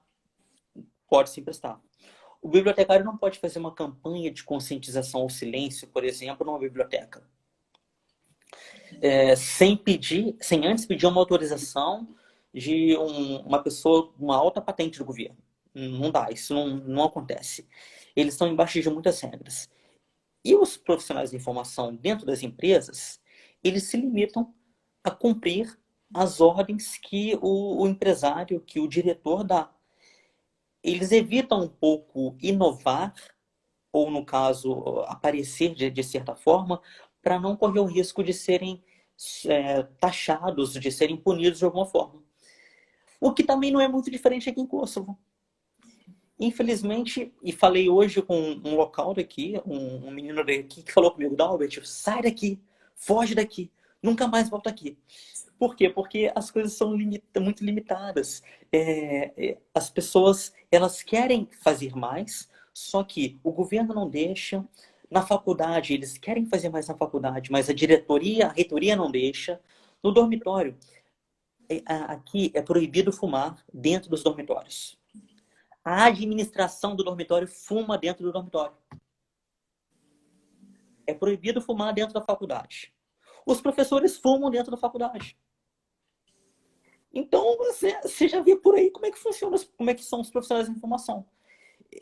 B: pode se emprestar. O bibliotecário não pode fazer uma campanha de conscientização ao silêncio, por exemplo, numa biblioteca. Sem antes pedir uma autorização de uma pessoa, uma alta patente do governo. Não dá, isso não acontece. Eles estão embaixo de muitas regras. E os profissionais de informação dentro das empresas, eles se limitam a cumprir as ordens que o empresário, que o diretor dá. Eles evitam um pouco inovar, ou no caso, aparecer de certa forma, para não correr o risco de serem taxados, de serem punidos de alguma forma. O que também não é muito diferente aqui em Kosovo. Infelizmente, e falei hoje com um local daqui, um menino daqui, que falou comigo: Dalbert, sai daqui, foge daqui, nunca mais volta aqui. Por quê? Porque as coisas são muito limitadas. As pessoas, elas querem fazer mais, só que o governo não deixa. Na faculdade, eles querem fazer mais na faculdade, mas a diretoria, a reitoria não deixa. No dormitório, aqui é proibido fumar dentro dos dormitórios. A administração do dormitório fuma dentro do dormitório. É proibido fumar dentro da faculdade. Os professores fumam dentro da faculdade. Então, você já vê por aí como é que funciona, como é que são os profissionais de informação.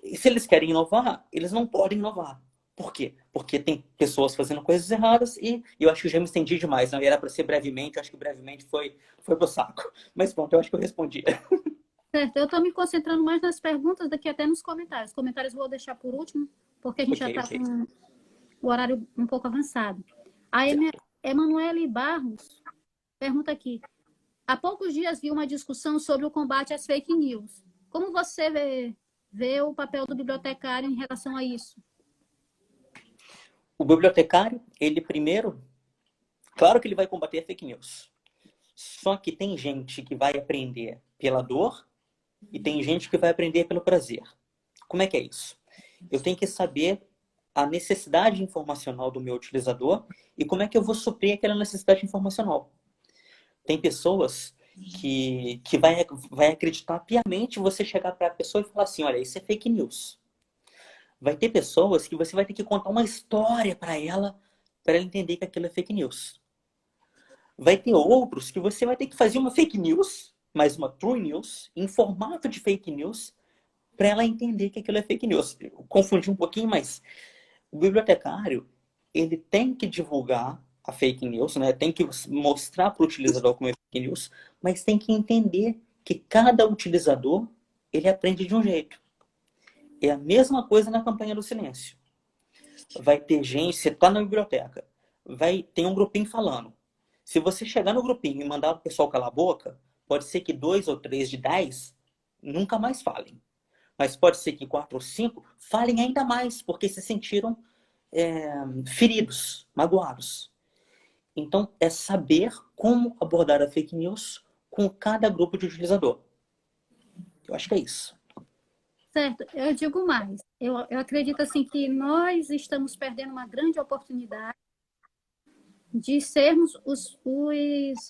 B: E se eles querem inovar, eles não podem inovar. Por quê? Porque tem pessoas fazendo coisas erradas e eu acho que eu já me estendi demais. Não era para ser brevemente, eu acho que brevemente foi pro saco. Mas pronto, eu acho que eu respondi.
A: Certo, eu estou me concentrando mais nas perguntas do que até nos comentários. Os comentários eu vou deixar por último, porque a gente já está com o horário um pouco avançado. A Emanuele Barros pergunta aqui. Há poucos dias vi uma discussão sobre o combate às fake news. Como você vê o papel do bibliotecário em relação a isso?
B: O bibliotecário, ele primeiro, claro que ele vai combater a fake news. Só que tem gente que vai aprender pela dor e tem gente que vai aprender pelo prazer. Como é que é isso? Eu tenho que saber a necessidade informacional do meu utilizador e como é que eu vou suprir aquela necessidade informacional. Tem pessoas que vai acreditar piamente você chegar para a pessoa e falar assim, olha, isso é fake news. Vai ter pessoas que você vai ter que contar uma história para ela entender que aquilo é fake news. Vai ter outros que você vai ter que fazer uma fake news, mais uma true news, em formato de fake news, para ela entender que aquilo é fake news. Eu confundi um pouquinho, mas o bibliotecário, ele tem que divulgar a fake news, né? Tem que mostrar para o utilizador como é fake news, mas tem que entender que cada utilizador, ele aprende de um jeito. É a mesma coisa na campanha do silêncio. Vai ter gente, você está na biblioteca, tem um grupinho falando. Se você chegar no grupinho e mandar o pessoal calar a boca, pode ser que 2 ou 3 de 10 nunca mais falem. Mas pode ser que 4 ou 5 falem ainda mais, porque se sentiram feridos, magoados. Então, é saber como abordar a fake news com cada grupo de utilizador. Eu acho que é isso.
A: Certo, eu digo mais. Eu acredito assim que nós estamos perdendo uma grande oportunidade de sermos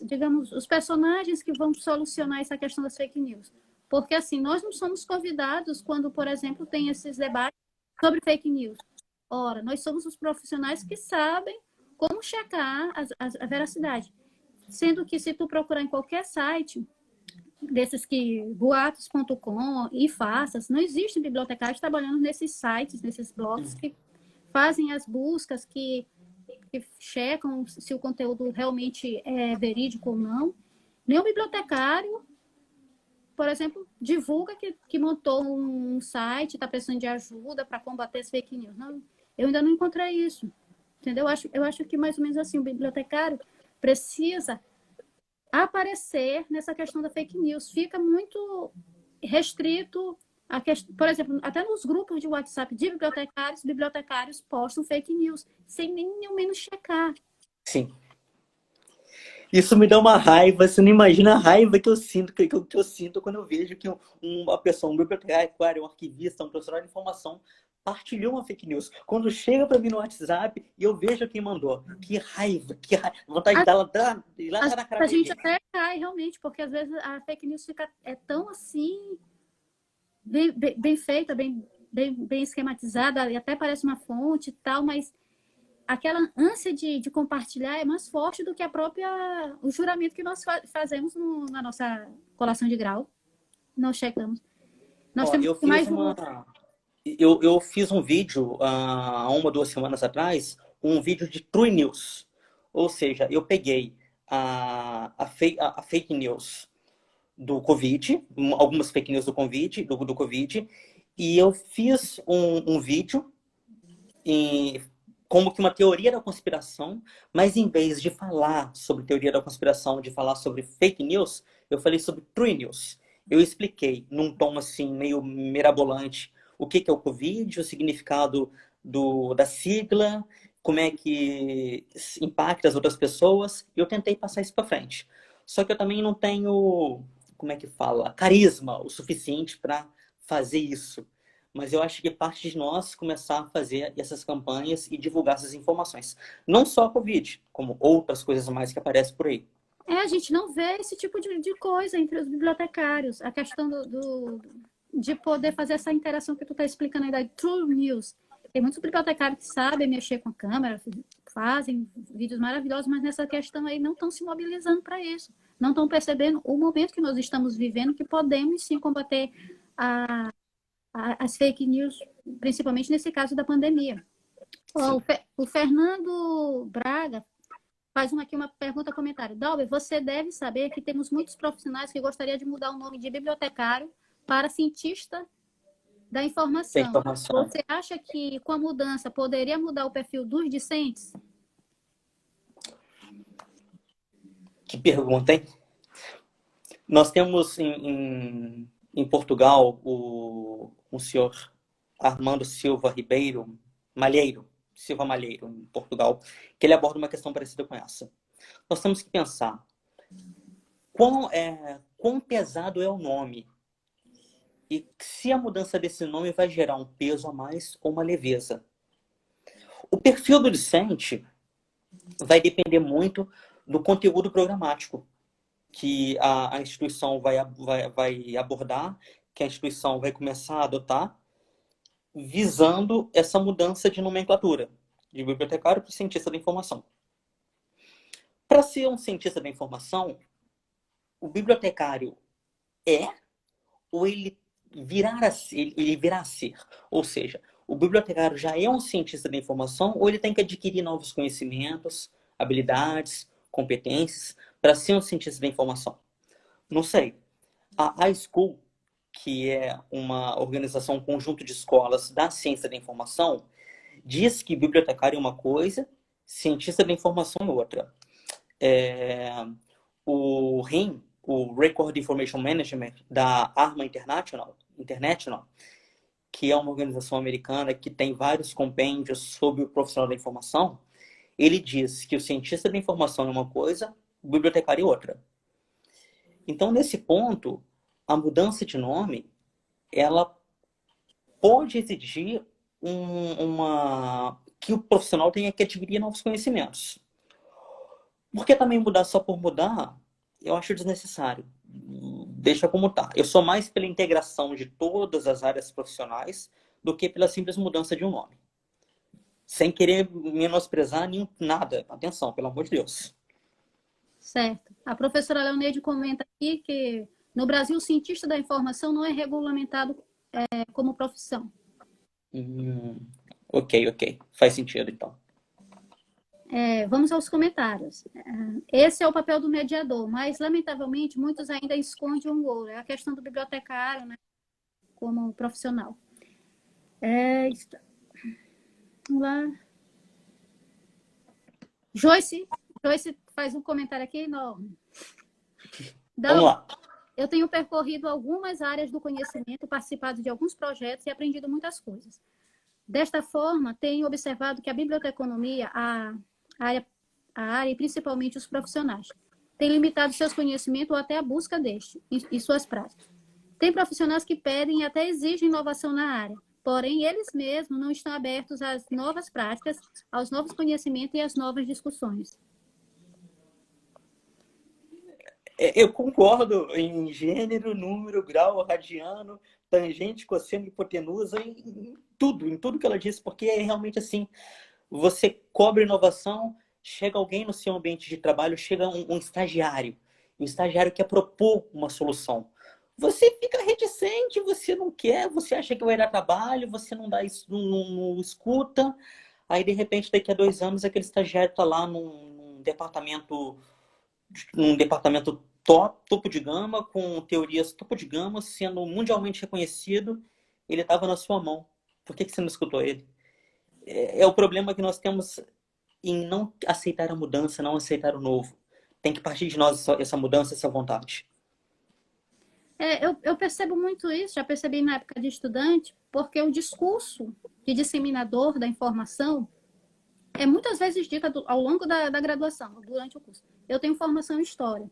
A: digamos, os personagens que vão solucionar essa questão das fake news. Porque, assim, nós não somos convidados quando, por exemplo, tem esses debates sobre fake news. Ora, nós somos os profissionais que sabem como checar a veracidade. Sendo que, se tu procurar em qualquer site, desses que boatos.com e faças, não existem bibliotecários trabalhando nesses sites, nesses blogs que fazem as buscas, que checam se o conteúdo realmente é verídico ou não. Nenhum bibliotecário, por exemplo, divulga que montou um site, está precisando de ajuda para combater as fake news. Não, eu ainda não encontrei isso. Entendeu? Eu acho que mais ou menos assim, o bibliotecário precisa aparecer nessa questão da fake news. Fica muito restrito a questão, por exemplo, até nos grupos de WhatsApp de bibliotecários postam fake news sem nem ao menos checar.
B: Sim. Isso me dá uma raiva, você não imagina a raiva que eu sinto, que eu sinto quando eu vejo que uma pessoa, um bibliotecário, um arquivista, um profissional de informação partilhou uma fake news. Quando chega para mim no WhatsApp e eu vejo quem mandou. Que raiva. Vontade de ir lá na cara
A: a gente até cai, realmente, porque às vezes a fake news é tão assim, bem feita, bem esquematizada, e até parece uma fonte e tal, mas aquela ânsia de compartilhar é mais forte do que o juramento que nós fazemos na nossa colação de grau. Nós checamos. Nós temos mais
B: Eu fiz um vídeo há 1 ou 2 semanas atrás, um vídeo de True News. Ou seja, eu peguei a fake news do Covid, algumas fake news do Covid, e eu fiz um vídeo como que uma teoria da conspiração, mas em vez de falar sobre teoria da conspiração, de falar sobre fake news, eu falei sobre True News. Eu expliquei num tom assim meio mirabolante o que é o Covid, o significado da sigla, como é que impacta as outras pessoas, e eu tentei passar isso para frente. Só que eu também não tenho, como é que fala, carisma o suficiente para fazer isso. Mas eu acho que parte de nós começar a fazer essas campanhas e divulgar essas informações. Não só a Covid, como outras coisas mais que aparecem por aí.
A: A gente não vê esse tipo de coisa entre os bibliotecários. A questão de poder fazer essa interação que tu está explicando aí da True News. Tem muitos bibliotecários que sabem mexer com a câmera, fazem vídeos maravilhosos, mas nessa questão aí não estão se mobilizando para isso. Não estão percebendo o momento que nós estamos vivendo, que podemos sim combater as fake news, principalmente nesse caso da pandemia. O Fernando Braga faz aqui uma pergunta, comentário. Dalber, você deve saber que temos muitos profissionais que gostariam de mudar o nome de bibliotecário para cientista da informação. Você acha que com a mudança poderia mudar o perfil dos discentes?
B: Que pergunta, hein? Nós temos em Portugal o senhor Armando Silva Ribeiro, Silva Malheiro, em Portugal, que ele aborda uma questão parecida com essa. Nós temos que pensar quão pesado é o nome e se a mudança desse nome vai gerar um peso a mais ou uma leveza. O perfil do discente vai depender muito do conteúdo programático que a instituição vai abordar, que a instituição vai começar a adotar, visando essa mudança de nomenclatura, de bibliotecário para cientista da informação. Para ser um cientista da informação, o bibliotecário ou ele virá a ser. Ou seja, o bibliotecário já é um cientista da informação ou ele tem que adquirir novos conhecimentos, habilidades, competências para ser um cientista da informação? Não sei. A iSchool, que é uma organização, um conjunto de escolas da ciência da informação, diz que bibliotecário é uma coisa, cientista da informação é outra. O RIM, o Record Information Management, da ARMA International, que é uma organização americana que tem vários compêndios sobre o profissional da informação, ele diz que o cientista da informação é uma coisa, o bibliotecário é outra. Então, nesse ponto, a mudança de nome, ela pode exigir que o profissional tenha que adquirir novos conhecimentos. Porque também mudar só por mudar, eu acho desnecessário. Deixa como tá. Eu sou mais pela integração de todas as áreas profissionais do que pela simples mudança de um nome. Sem querer menosprezar nada. Atenção, pelo amor de Deus.
A: Certo. A professora Leoneide comenta aqui que no Brasil o cientista da informação não é regulamentado como profissão.
B: Ok. Faz sentido, então.
A: Vamos aos comentários. Esse é o papel do mediador, mas, lamentavelmente, muitos ainda escondem um ouro. É a questão do bibliotecário, né, como profissional. Vamos lá. Joyce faz um comentário aqui enorme.
B: Vamos lá.
A: Eu tenho percorrido algumas áreas do conhecimento, participado de alguns projetos e aprendido muitas coisas. Desta forma, tenho observado que a biblioteconomia, a área e principalmente os profissionais, têm limitado seus conhecimentos ou até a busca deste e suas práticas. Tem profissionais que pedem e até exigem inovação na área, porém eles mesmos não estão abertos às novas práticas, aos novos conhecimentos e às novas discussões.
B: Eu concordo em gênero, número, grau, radiano, tangente, cosseno, hipotenusa, em tudo que ela disse, porque é realmente assim, você cobra inovação, chega alguém no seu ambiente de trabalho, chega um estagiário quer propor uma solução. Você fica reticente, você não quer, você acha que vai dar trabalho, você não dá isso, não escuta, aí de repente daqui a 2 anos aquele estagiário está lá num departamento topo de gama, com teorias topo de gama, sendo mundialmente reconhecido, ele estava na sua mão. Por que você não escutou ele? É o problema que nós temos em não aceitar a mudança, não aceitar o novo. Tem que partir de nós essa mudança, essa vontade.
A: Eu percebo muito isso, já percebi na época de estudante, porque o discurso de disseminador da informação é muitas vezes dita ao longo da graduação, durante o curso. Eu tenho formação em História,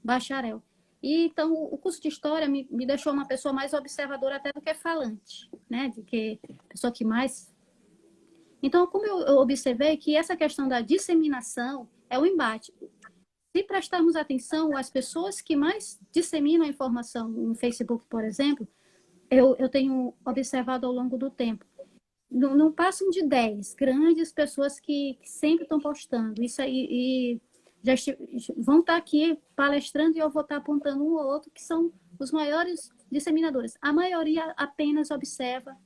A: bacharel. E, então, o curso de História me deixou uma pessoa mais observadora até do que falante, né? De que pessoa que mais... Então, como eu observei que essa questão da disseminação é um embate. Se prestarmos atenção, as pessoas que mais disseminam a informação no Facebook, por exemplo, eu tenho observado ao longo do tempo, não passam de 10 grandes pessoas que sempre estão postando. Isso aí, e vão estar aqui palestrando e eu vou estar apontando um ou outro que são os maiores disseminadores. A maioria apenas observa,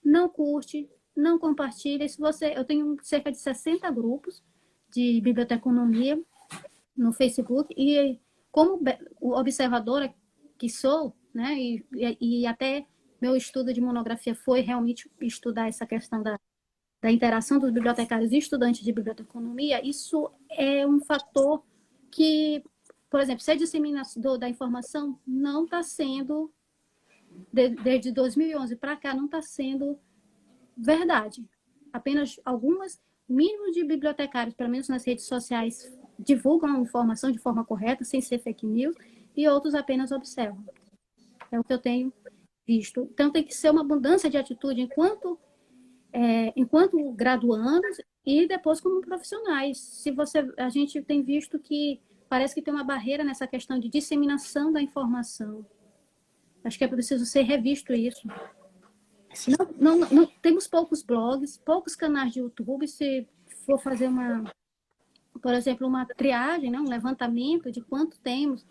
A: não curte, não compartilha. Se você, eu tenho cerca de 60 grupos de biblioteconomia no Facebook e como observadora que sou, né, e até meu estudo de monografia foi realmente estudar essa questão da interação dos bibliotecários e estudantes de biblioteconomia, isso é um fator que, por exemplo, se a disseminação da informação não está sendo, desde 2011 para cá, não está sendo verdade. Apenas algumas mínimos de bibliotecários, pelo menos nas redes sociais, divulgam a informação de forma correta, sem ser fake news, e outros apenas observam. É o que eu tenho visto. Então, tem que ser uma mudança de atitude enquanto graduandos e depois como profissionais. A gente tem visto que parece que tem uma barreira nessa questão de disseminação da informação. Acho que é preciso ser revisto isso. Não, temos poucos blogs, poucos canais de YouTube. Se for fazer por exemplo, uma triagem, né, um levantamento de quanto temos,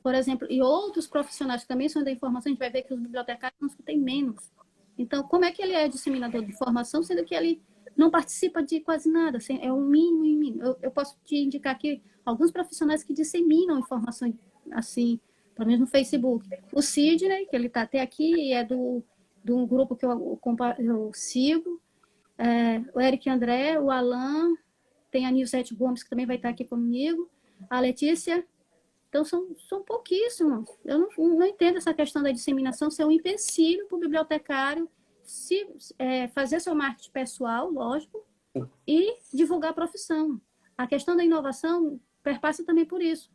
A: por exemplo, e outros profissionais que também são da informação, a gente vai ver que os bibliotecários têm menos. Então, como é que ele é disseminador de informação, sendo que ele não participa de quase nada? Assim, é o mínimo e mínimo. Eu posso te indicar aqui alguns profissionais que disseminam informação assim, pelo menos no Facebook. O Sidney, que ele está até aqui, é de um grupo que eu sigo. O Eric André, o Alan, tem a Nilzete Gomes, que também vai estar aqui comigo. A Letícia. Então, são pouquíssimos. Eu não entendo essa questão da disseminação ser um empecilho para o bibliotecário fazer seu marketing pessoal, lógico, e divulgar a profissão. A questão da inovação perpassa também por isso.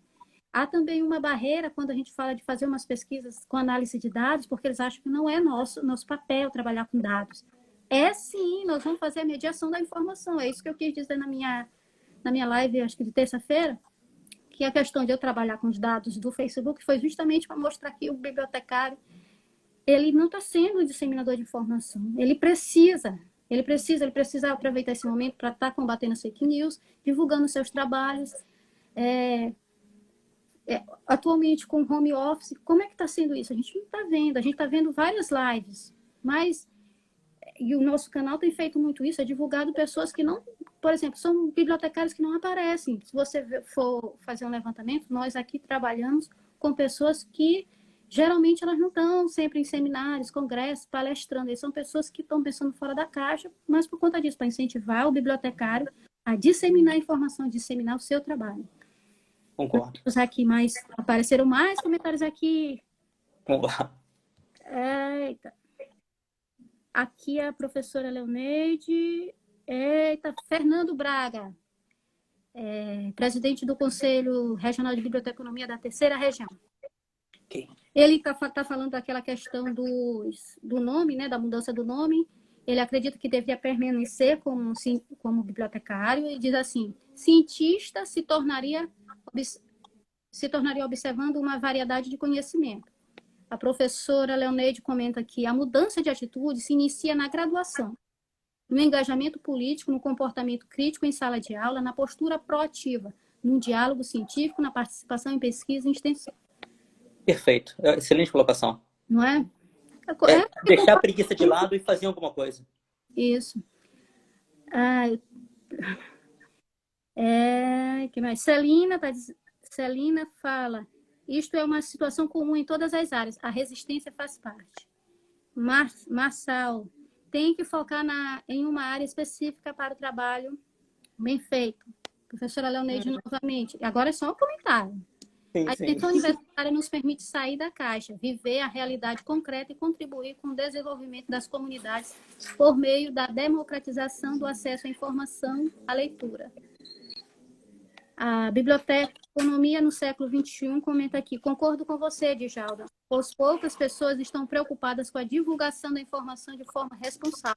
A: Há também uma barreira quando a gente fala de fazer umas pesquisas com análise de dados, porque eles acham que não é nosso papel trabalhar com dados. É sim, nós vamos fazer a mediação da informação. É isso que eu quis dizer na minha live, acho que de terça-feira, que a questão de eu trabalhar com os dados do Facebook foi justamente para mostrar que o bibliotecário ele não está sendo um disseminador de informação. Ele precisa aproveitar esse momento para estar combatendo as fake news, divulgando seus trabalhos. Atualmente, com home office, como é que está sendo isso? A gente não está vendo. A gente está vendo várias lives, mas e o nosso canal tem feito muito isso, é divulgado pessoas que não, por exemplo, são bibliotecários que não aparecem. Se você for fazer um levantamento, nós aqui trabalhamos com pessoas que geralmente elas não estão sempre em seminários, congressos, palestrando. Eles são pessoas que estão pensando fora da caixa, mas por conta disso, para incentivar o bibliotecário a disseminar a informação, disseminar o seu trabalho.
B: Concordo.
A: Aqui apareceram mais comentários aqui.
B: Vamos lá.
A: Eita. Aqui a professora Leoneide. Eita, Fernando Braga, presidente do Conselho Regional de Biblioteconomia da Terceira Região.
B: Okay.
A: Ele tá falando daquela questão do nome, né, da mudança do nome. Ele acredita que deveria permanecer como bibliotecário e diz assim: cientista se tornaria observando uma variedade de conhecimento. A professora Leoneide comenta que a mudança de atitude se inicia na graduação, no engajamento político, no comportamento crítico em sala de aula, na postura proativa, no diálogo científico, na participação em pesquisa e extensão.
B: Perfeito. Excelente colocação.
A: Não é?
B: Deixar a preguiça de lado e fazer alguma coisa.
A: Isso. Que mais? Celina fala: isto é uma situação comum em todas as áreas. A resistência faz parte. Marçal: tem que focar em uma área específica para o trabalho bem feito. Professora Leoneide, novamente. Agora é só um comentário. A extensão universitária nos permite sair da caixa, viver a realidade concreta e contribuir com o desenvolvimento das comunidades por meio da democratização do acesso à informação, à leitura. A Biblioteconomia no século XXI comenta aqui: concordo com você, Djalda, pois poucas pessoas estão preocupadas com a divulgação da informação de forma responsável.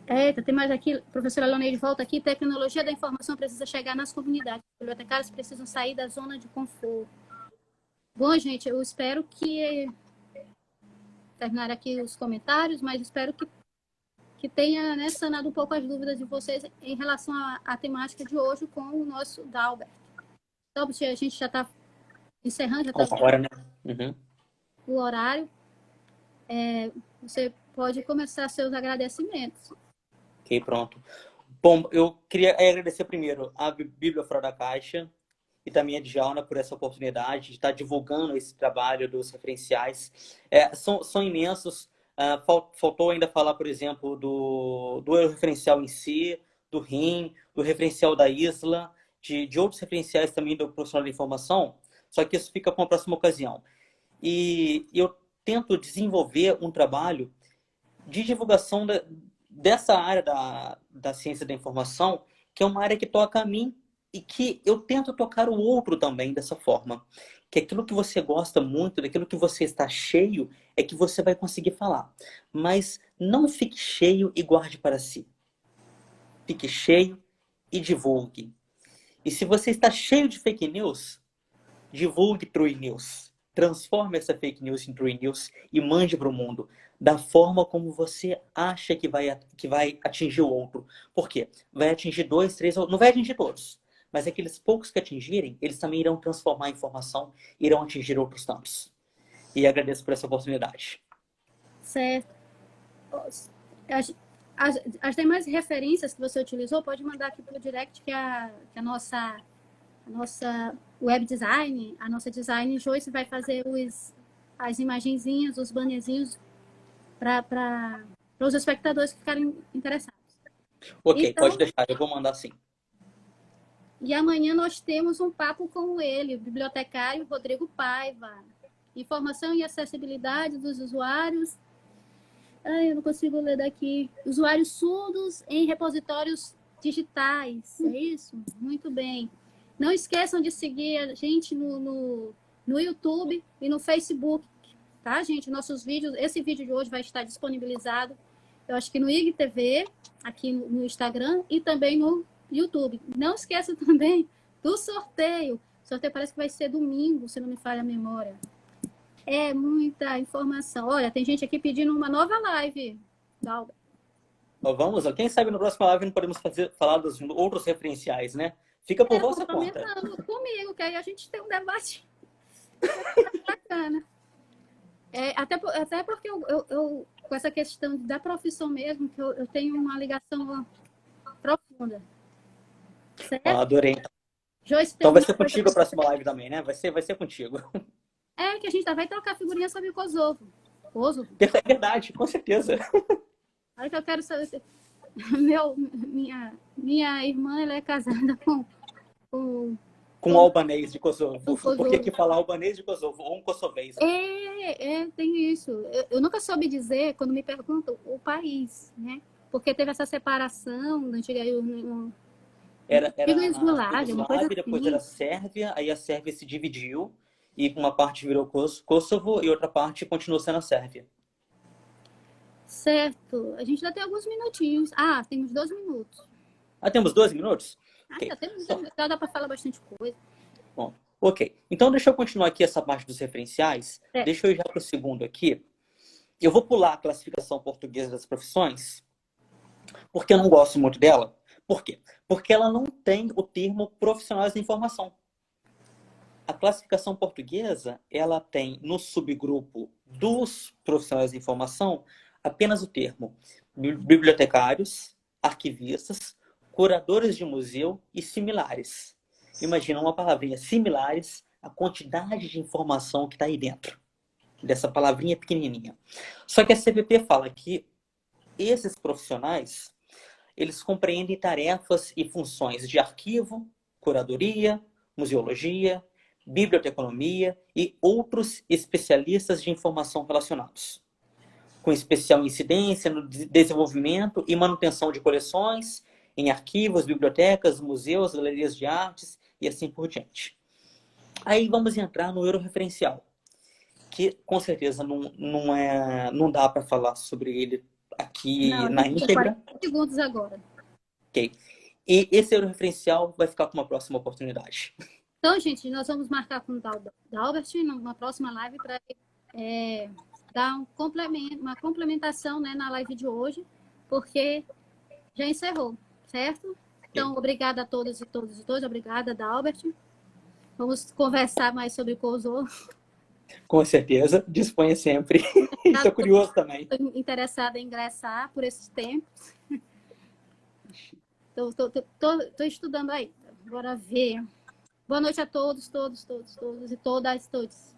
A: Eita, tem mais aqui, professora Leoneide volta aqui: tecnologia da informação precisa chegar nas comunidades. Os bibliotecários precisam sair da zona de conforto. Bom, gente, eu espero que terminar aqui os comentários, mas espero que tenha, né, sanado um pouco as dúvidas de vocês em relação à temática de hoje com o nosso Dalbert. Então, a gente já está encerrando. Já tá...
B: Agora, né? Uhum.
A: o horário, você pode começar seus agradecimentos.
B: Ok, pronto. Bom, eu queria agradecer primeiro a Bíblia Fora da Caixa e também a Djalma por essa oportunidade de estar divulgando esse trabalho dos referenciais. São imensos. Faltou ainda falar, por exemplo, do referencial em si, do RIM, do referencial da Isla, de outros referenciais também do profissional de informação, só que isso fica para uma próxima ocasião. E eu tento desenvolver um trabalho de divulgação dessa área da ciência da informação, que é uma área que toca a mim e que eu tento tocar o outro também dessa forma. Que aquilo que você gosta muito, daquilo que você está cheio, é que você vai conseguir falar. Mas não fique cheio e guarde para si. Fique cheio e divulgue. E se você está cheio de fake news, divulgue True News. Transforme essa fake news em True News e mande para o mundo da forma como você acha que vai atingir o outro. Por quê? Vai atingir 2, 3, não vai atingir todos. Mas aqueles poucos que atingirem, eles também irão transformar a informação, irão atingir outros tantos. E agradeço por essa oportunidade.
A: Certo. As demais referências que você utilizou, pode mandar aqui pelo direct, que a nossa web design, a nossa design Joyce vai fazer as imagenzinhas, os bannerzinhos para os espectadores que ficarem interessados.
B: Ok, então, pode deixar, eu vou mandar sim.
A: E amanhã nós temos um papo com ele, o bibliotecário Rodrigo Paiva. Informação e acessibilidade dos usuários. Eu não consigo ler daqui. Usuários surdos em repositórios digitais. É isso? Muito bem. Não esqueçam de seguir a gente no YouTube e no Facebook, tá, gente? Nossos vídeos, esse vídeo de hoje vai estar disponibilizado, eu acho que no IGTV, aqui no Instagram e também no YouTube. Não esqueça também do sorteio. O sorteio parece que vai ser domingo, se não me falha a memória. É muita informação. Olha, tem gente aqui pedindo uma nova live, Dalber.
B: Vamos, quem sabe no próximo live não podemos falar dos outros referenciais, né? Fica por vossa conta.
A: Comigo, que aí a gente tem um debate bacana. Até porque eu, com essa questão da profissão mesmo, que eu tenho uma ligação profunda. Certo?
B: Adorei.
A: Joyce,
B: então vai ser contigo a próxima live também, né? Vai ser contigo.
A: Que a gente vai trocar figurinha sobre o Kosovo. Kosovo?
B: É verdade, com certeza.
A: Olha que eu quero saber. Minha irmã, ela é casada com
B: o albanês de Kosovo. Por que falar albanês de Kosovo? Ou um kosovês?
A: Tem isso. Eu nunca soube dizer, quando me perguntam, o país, né? Porque teve essa separação da antiga
B: era
A: Yugoslávia, uma coisa assim.
B: Depois era Sérvia, aí a Sérvia se dividiu e uma parte virou Kosovo e outra parte continuou sendo a Sérvia.
A: Certo. A gente ainda tem alguns minutinhos. Temos 2 minutos.
B: Temos 2 minutos?
A: Okay. Dá para falar bastante coisa.
B: Bom, ok. Então, deixa eu continuar aqui essa parte dos referenciais. Deixa eu ir já para o segundo aqui. Eu vou pular a classificação portuguesa das profissões, porque eu não gosto muito dela. Por quê? Porque ela não tem o termo profissionais da informação. A classificação portuguesa, ela tem no subgrupo dos profissionais da informação apenas o termo bibliotecários, arquivistas, curadores de museu e similares. Imagina uma palavrinha, similares, a quantidade de informação que está aí dentro, dessa palavrinha pequenininha. Só que a CPP fala que esses profissionais, eles compreendem tarefas e funções de arquivo, curadoria, museologia, biblioteconomia e outros especialistas de informação relacionados, com especial incidência no desenvolvimento e manutenção de coleções, em arquivos, bibliotecas, museus, galerias de artes e assim por diante. Aí vamos entrar no euroreferencial, que com certeza não dá para falar sobre ele aqui na íntegra.
A: 40 segundos agora.
B: Ok. E esse euroreferencial vai ficar com uma próxima oportunidade.
A: Então, gente, nós vamos marcar com o Dalbert numa próxima live para dar uma complementação, né, na live de hoje, porque já encerrou, certo? Então, obrigada a todos e todas. Obrigada, Dalbert. Vamos conversar mais sobre o Kosovo.
B: Com certeza, disponha sempre. Estou curioso também.
A: Estou interessada em ingressar por esses tempos. Estou estudando aí. Bora ver. Boa noite a todos e todas.